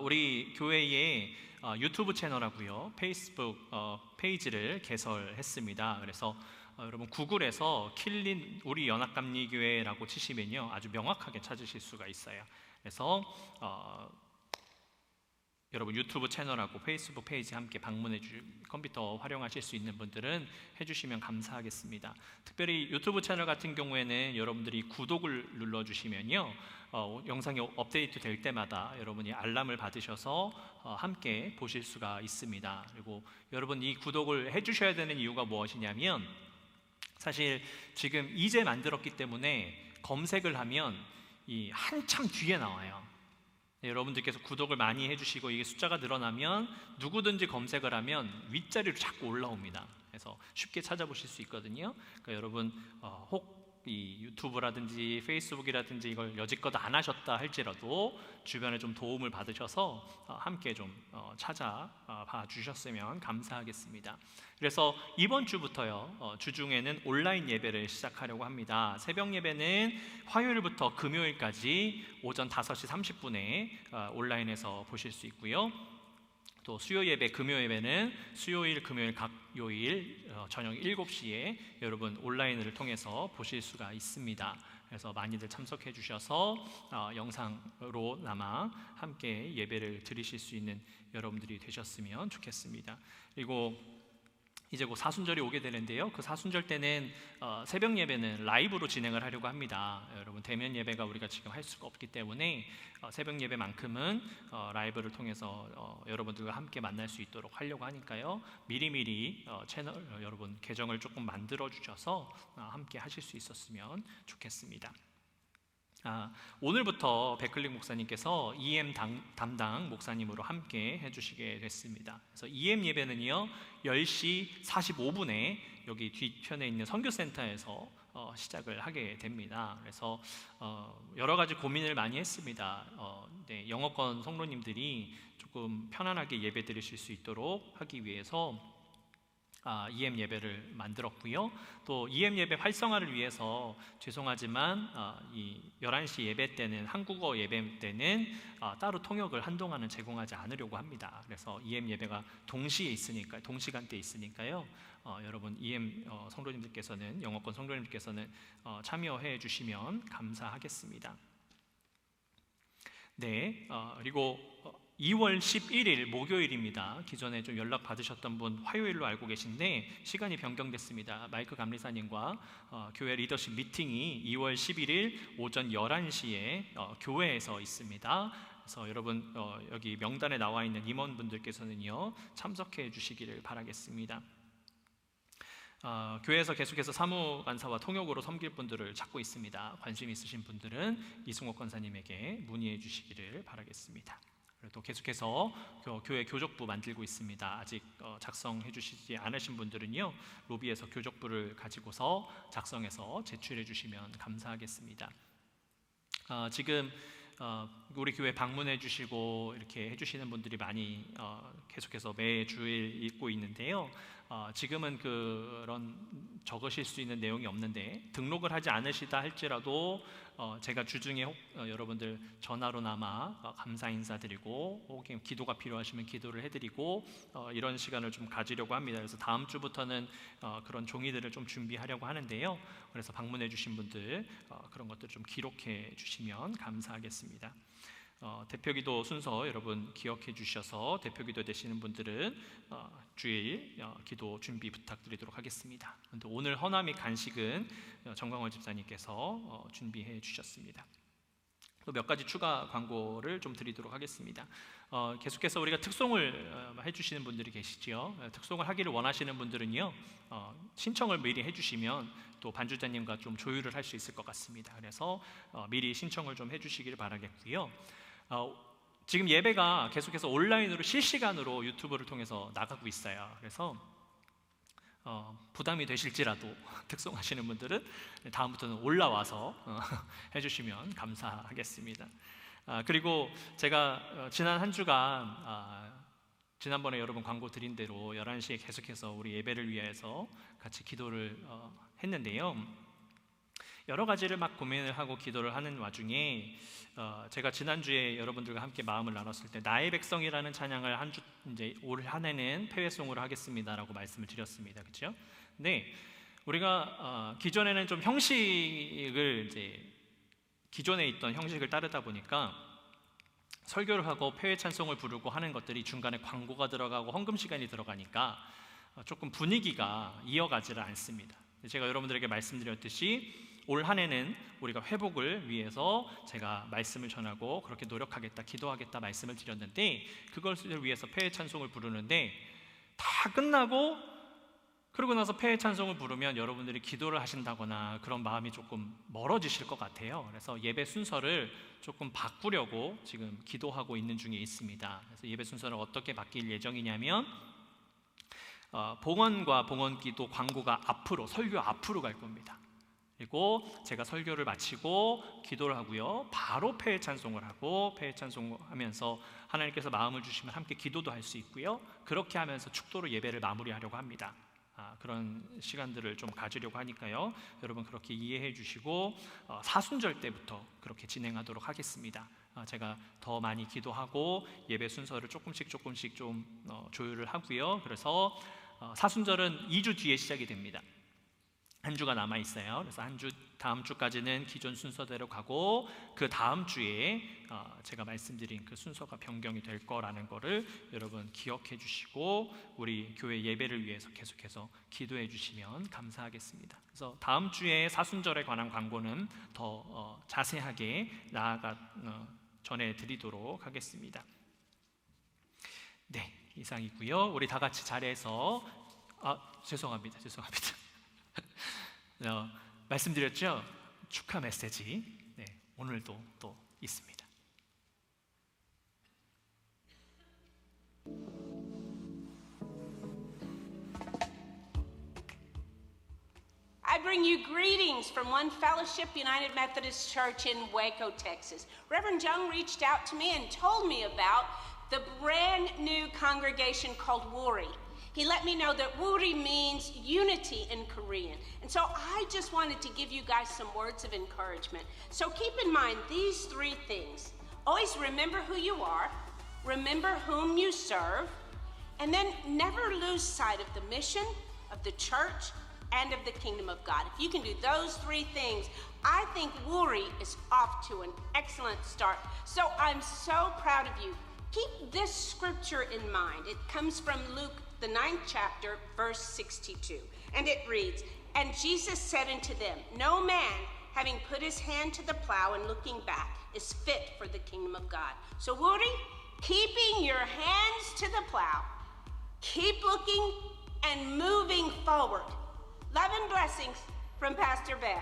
우리 교회의 유튜브 채널하고요, 페이스북 페이지를 개설했습니다. 그래서 여러분 구글에서 킬린 우리 연합감리교회라고 치시면요 아주 명확하게 찾으실 수가 있어요. 그래서 여러분 유튜브 채널하고 페이스북 페이지 함께 방문해 컴퓨터 활용하실 수 있는 분들은 해주시면 감사하겠습니다. 특별히 유튜브 채널 같은 경우에는 여러분들이 구독을 눌러주시면요 영상이 업데이트 될 때마다 여러분이 알람을 받으셔서 함께 보실 수가 있습니다. 그리고 여러분 이 구독을 해주셔야 되는 이유가 무엇이냐면, 사실 지금 이제 만들었기 때문에 검색을 하면 이 한참 뒤에 나와요. 여러분들께서 구독을 많이 해주시고 이게 숫자가 늘어나면 누구든지 검색을 하면 윗자리로 자꾸 올라옵니다. 그래서 쉽게 찾아보실 수 있거든요. 그러니까 여러분 혹 이 유튜브라든지 페이스북이라든지 이걸 여지껏 안 하셨다 할지라도 주변에 좀 도움을 받으셔서 함께 좀 찾아봐 주셨으면 감사하겠습니다. 그래서 이번 주부터요 주중에는 온라인 예배를 시작하려고 합니다. 새벽 예배는 화요일부터 금요일까지 오전 5시 30분에 온라인에서 보실 수 있고요. 또 수요 예배, 금요 예배는 수요일, 금요일 각 요일 저녁 7시에 여러분 온라인을 통해서 보실 수가 있습니다. 그래서 많이들 참석해 주셔서 영상으로나마 함께 예배를 드리실 수 있는 여러분들이 되셨으면 좋겠습니다. 그리고 이제 곧 사순절이 오게 되는데요, 그 사순절 때는 새벽 예배는 라이브로 진행을 하려고 합니다. 여러분 대면 예배가 우리가 지금 할 수가 없기 때문에 새벽 예배만큼은 라이브를 통해서 여러분들과 함께 만날 수 있도록 하려고 하니까요, 미리미리 채널 여러분 계정을 조금 만들어 주셔서 함께 하실 수 있었으면 좋겠습니다. 오늘부터 백클릭 목사님께서 EM 담당 목사님으로 함께 해주시게 됐습니다. 그래서 EM 예배는요 10시 45분에 여기 뒤편에 있는 선교센터에서 시작을 하게 됩니다. 그래서 여러 가지 고민을 많이 했습니다. 영어권 성도님들이 조금 편안하게 예배 드리실 수 있도록 하기 위해서 EM 예배를 만들었고요. 또 EM 예배 활성화를 위해서 죄송하지만 이 11시 예배 때는 한국어 예배 때는 따로 통역을 한동안은 제공하지 않으려고 합니다. 그래서 EM 예배가 동시에 있으니까 동시간대에 있으니까요. 여러분 EM 성도님들께서는 영어권 성도님들께서는 참여해 주시면 감사하겠습니다. 네, 그리고 2월 11일 목요일입니다. 기존에 좀 연락 받으셨던 분 화요일로 알고 계신데 시간이 변경됐습니다. 마이크 감리사님과 교회 리더십 미팅이 2월 11일 오전 11시에 교회에서 있습니다. 그래서 여러분 여기 명단에 나와 있는 임원분들께서는요 참석해 주시기를 바라겠습니다. 교회에서 계속해서 사무간사와 통역으로 섬길 분들을 찾고 있습니다. 관심 있으신 분들은 이승옥 권사님에게 문의해 주시기를 바라겠습니다. 또 계속해서 교회 교족부 만들고 있습니다. 아직 작성해 주시지 않으신 분들은요 로비에서 교족부를 가지고서 작성해서 제출해 주시면 감사하겠습니다. 지금 우리 교회 방문해 주시고 이렇게 해주시는 분들이 많이 계속해서 매주일 읽고 있는데요. 지금은 그런 적으실 수 있는 내용이 없는데 등록을 하지 않으시다 할지라도 제가 주중에 여러분들 전화로나마 감사 인사드리고 혹은 기도가 필요하시면 기도를 해드리고 이런 시간을 좀 가지려고 합니다. 그래서 다음 주부터는 그런 종이들을 좀 준비하려고 하는데요. 그래서 방문해 주신 분들 그런 것들 좀 기록해 주시면 감사하겠습니다. 대표기도 순서 여러분 기억해 주셔서 대표기도 되시는 분들은 주일 기도 준비 부탁드리도록 하겠습니다. 오늘 허남이 간식은 정광월 집사님께서 준비해 주셨습니다. 또 몇 가지 추가 광고를 좀 드리도록 하겠습니다. 계속해서 우리가 특송을 해주시는 분들이 계시죠. 특송을 하기를 원하시는 분들은요 신청을 미리 해주시면 또 반주자님과 좀 조율을 할 수 있을 것 같습니다. 그래서 미리 신청을 좀 해주시기를 바라겠고요. 지금 예배가 계속해서 온라인으로 실시간으로 유튜브를 통해서 나가고 있어요. 그래서 부담이 되실지라도 특송하시는 분들은 다음부터는 올라와서 해주시면 감사하겠습니다. 그리고 제가 지난 한 주간 지난번에 여러분 광고 드린 대로 11시에 계속해서 우리 예배를 위해서 같이 기도를 했는데요. 여러 가지를 막 고민을 하고 기도를 하는 와중에 제가 지난주에 여러분들과 함께 마음을 나눴을 때 나의 백성이라는 찬양을 한 주 이제 올 한 해는 폐회송으로 하겠습니다라고 말씀을 드렸습니다. 그렇죠? 네, 우리가 기존에는 좀 형식을 이제 기존에 있던 형식을 따르다 보니까 설교를 하고 폐회 찬송을 부르고 하는 것들이 중간에 광고가 들어가고 헌금 시간이 들어가니까 조금 분위기가 이어가지를 않습니다. 제가 여러분들에게 말씀드렸듯이 올 한 해는 우리가 회복을 위해서 제가 말씀을 전하고 그렇게 노력하겠다, 기도하겠다 말씀을 드렸는데 그것을 위해서 폐회 찬송을 부르는데 다 끝나고 그러고 나서 폐회 찬송을 부르면 여러분들이 기도를 하신다거나 그런 마음이 조금 멀어지실 것 같아요. 그래서 예배 순서를 조금 바꾸려고 지금 기도하고 있는 중에 있습니다. 그래서 예배 순서를 어떻게 바뀔 예정이냐면 봉헌과 봉헌기도 광고가 앞으로 설교 앞으로 갈 겁니다. 그리고 제가 설교를 마치고 기도를 하고요 바로 폐회 찬송을 하고 폐회 찬송하면서 하나님께서 마음을 주시면 함께 기도도 할 수 있고요 그렇게 하면서 축도로 예배를 마무리하려고 합니다. 그런 시간들을 좀 가지려고 하니까요 여러분 그렇게 이해해 주시고 사순절 때부터 그렇게 진행하도록 하겠습니다. 제가 더 많이 기도하고 예배 순서를 조금씩 좀 조율을 하고요 그래서 사순절은 2주 뒤에 시작이 됩니다. 한 주가 남아 있어요. 그래서 다음 주까지는 기존 순서대로 가고 그 다음 주에 제가 말씀드린 그 순서가 변경이 될 거라는 거를 여러분 기억해 주시고 우리 교회 예배를 위해서 계속해서 기도해 주시면 감사하겠습니다. 그래서 다음 주에 사순절에 관한 광고는 더 자세하게 전해드리도록 하겠습니다. 네, 이상이고요. 우리 다 같이 자리에서 죄송합니다. 말씀드렸죠? 축하 메시지 오늘도 또 있습니다. I bring you greetings from One Fellowship United Methodist Church in Waco, Texas. Reverend Jung reached out to me and told me about the brand new congregation called Wari. He let me know that Wuri means unity in Korean. And so I just wanted to give you guys some words of encouragement. So keep in mind these three things. Always remember who you are, remember whom you serve, and then never lose sight of the mission of the church and of the kingdom of God. If you can do those three things, I think Wuri is off to an excellent start. So I'm so proud of you. Keep this scripture in mind. It comes from Luke, the 9th chapter, verse 62. And it reads, "And Jesus said unto them, No man, having put his hand to the plow and looking back, is fit for the kingdom of God." So Wuri, keeping your hands to the plow, keep looking and moving forward. Love and blessings from Pastor Bev.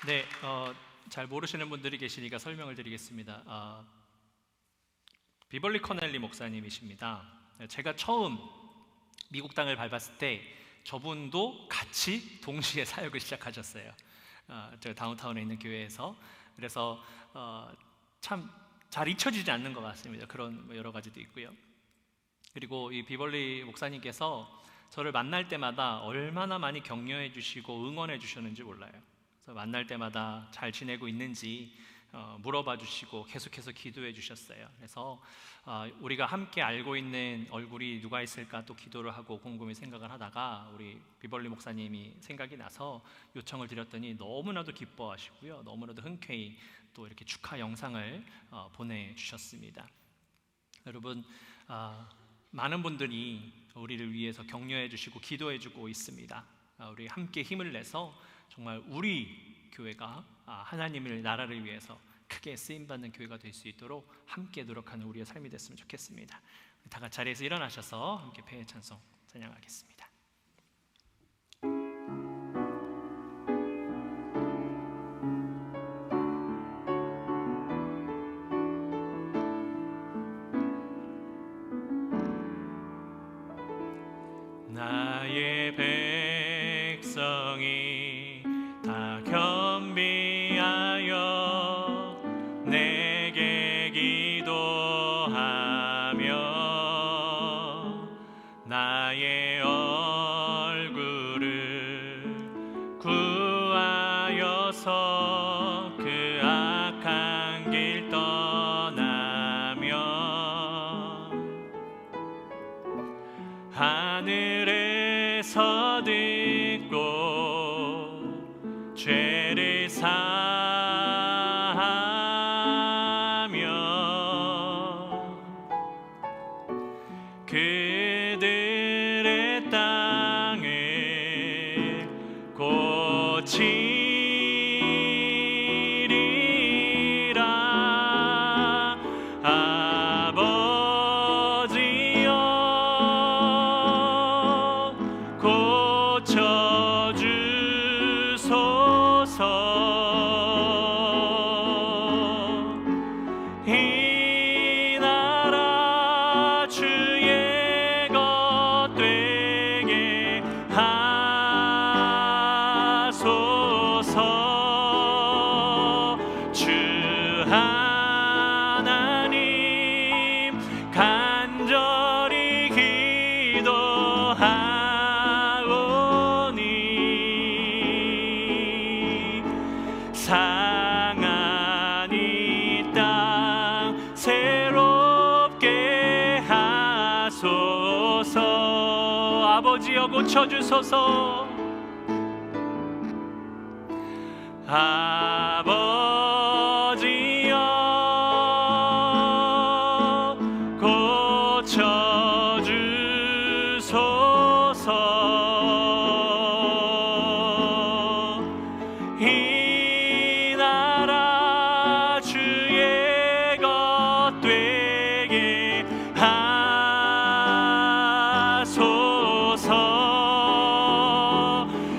네, 잘 모르시는 분들이 계시니까 설명을 드리겠습니다. 비벌리 커넬리 목사님이십니다. 제가 처음 미국 땅을 밟았을 때 저분도 같이 동시에 사역을 시작하셨어요. 저 다운타운에 있는 교회에서. 그래서 참 잘 잊혀지지 않는 것 같습니다. 그런 여러 가지도 있고요. 그리고 이 비벌리 목사님께서 저를 만날 때마다 얼마나 많이 격려해 주시고 응원해 주셨는지 몰라요. 그래서 만날 때마다 잘 지내고 있는지 물어봐 주시고 계속해서 기도해 주셨어요. 그래서 우리가 함께 알고 있는 얼굴이 누가 있을까 또 기도를 하고 곰곰이 생각을 하다가 우리 비벌리 목사님이 생각이 나서 요청을 드렸더니 너무나도 기뻐하시고요, 너무나도 흔쾌히 또 이렇게 축하 영상을 보내주셨습니다. 여러분, 많은 분들이 우리를 위해서 격려해 주시고 기도해 주고 있습니다. 우리 함께 힘을 내서 정말 우리 교회가 하나님의 나라를 위해서 크게 쓰임받는 교회가 될 수 있도록 함께 노력하는 우리의 삶이 됐으면 좋겠습니다. 다 같이 자리에서 일어나셔서 함께 배의 찬송 찬양하겠습니다. 나의 백성이 다 겸비하여 내게 기도하며 나의 얼굴을 구하여서 그 악한 길 떠나며 하늘에서 듣고 죄를 사하며 그들의 땅을 고치리라. 아버지여 고쳐주소서. 이 나라 주의 것 되게 하소서. 주 하나님 간절히 기도하오니 상한 이 땅 새롭게 하소서. 아버지여 고쳐주소서. 아버지여 고쳐주소서. 이 나라 주의 것 되게 하소서.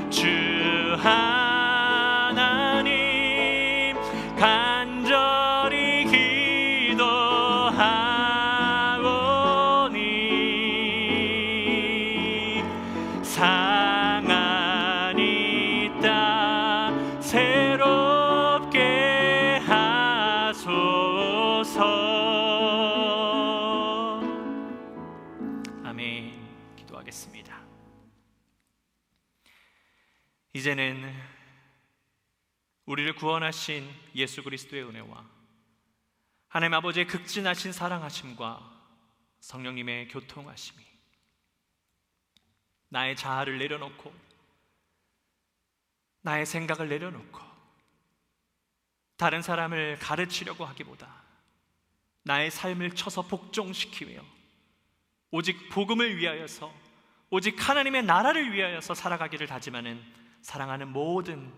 주 하나님 기도하겠습니다. 이제는 우리를 구원하신 예수 그리스도의 은혜와 하나님 아버지의 극진하신 사랑하심과 성령님의 교통하심이 나의 자아를 내려놓고 나의 생각을 내려놓고 다른 사람을 가르치려고 하기보다 나의 삶을 쳐서 복종시키며 오직 복음을 위하여서 오직 하나님의 나라를 위하여서 살아가기를 다짐하는 사랑하는 모든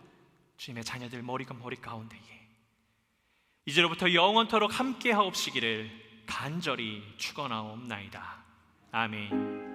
주님의 자녀들 머리 가운데에 이제로부터 영원토록 함께하옵시기를 간절히 축원하옵나이다. 아멘.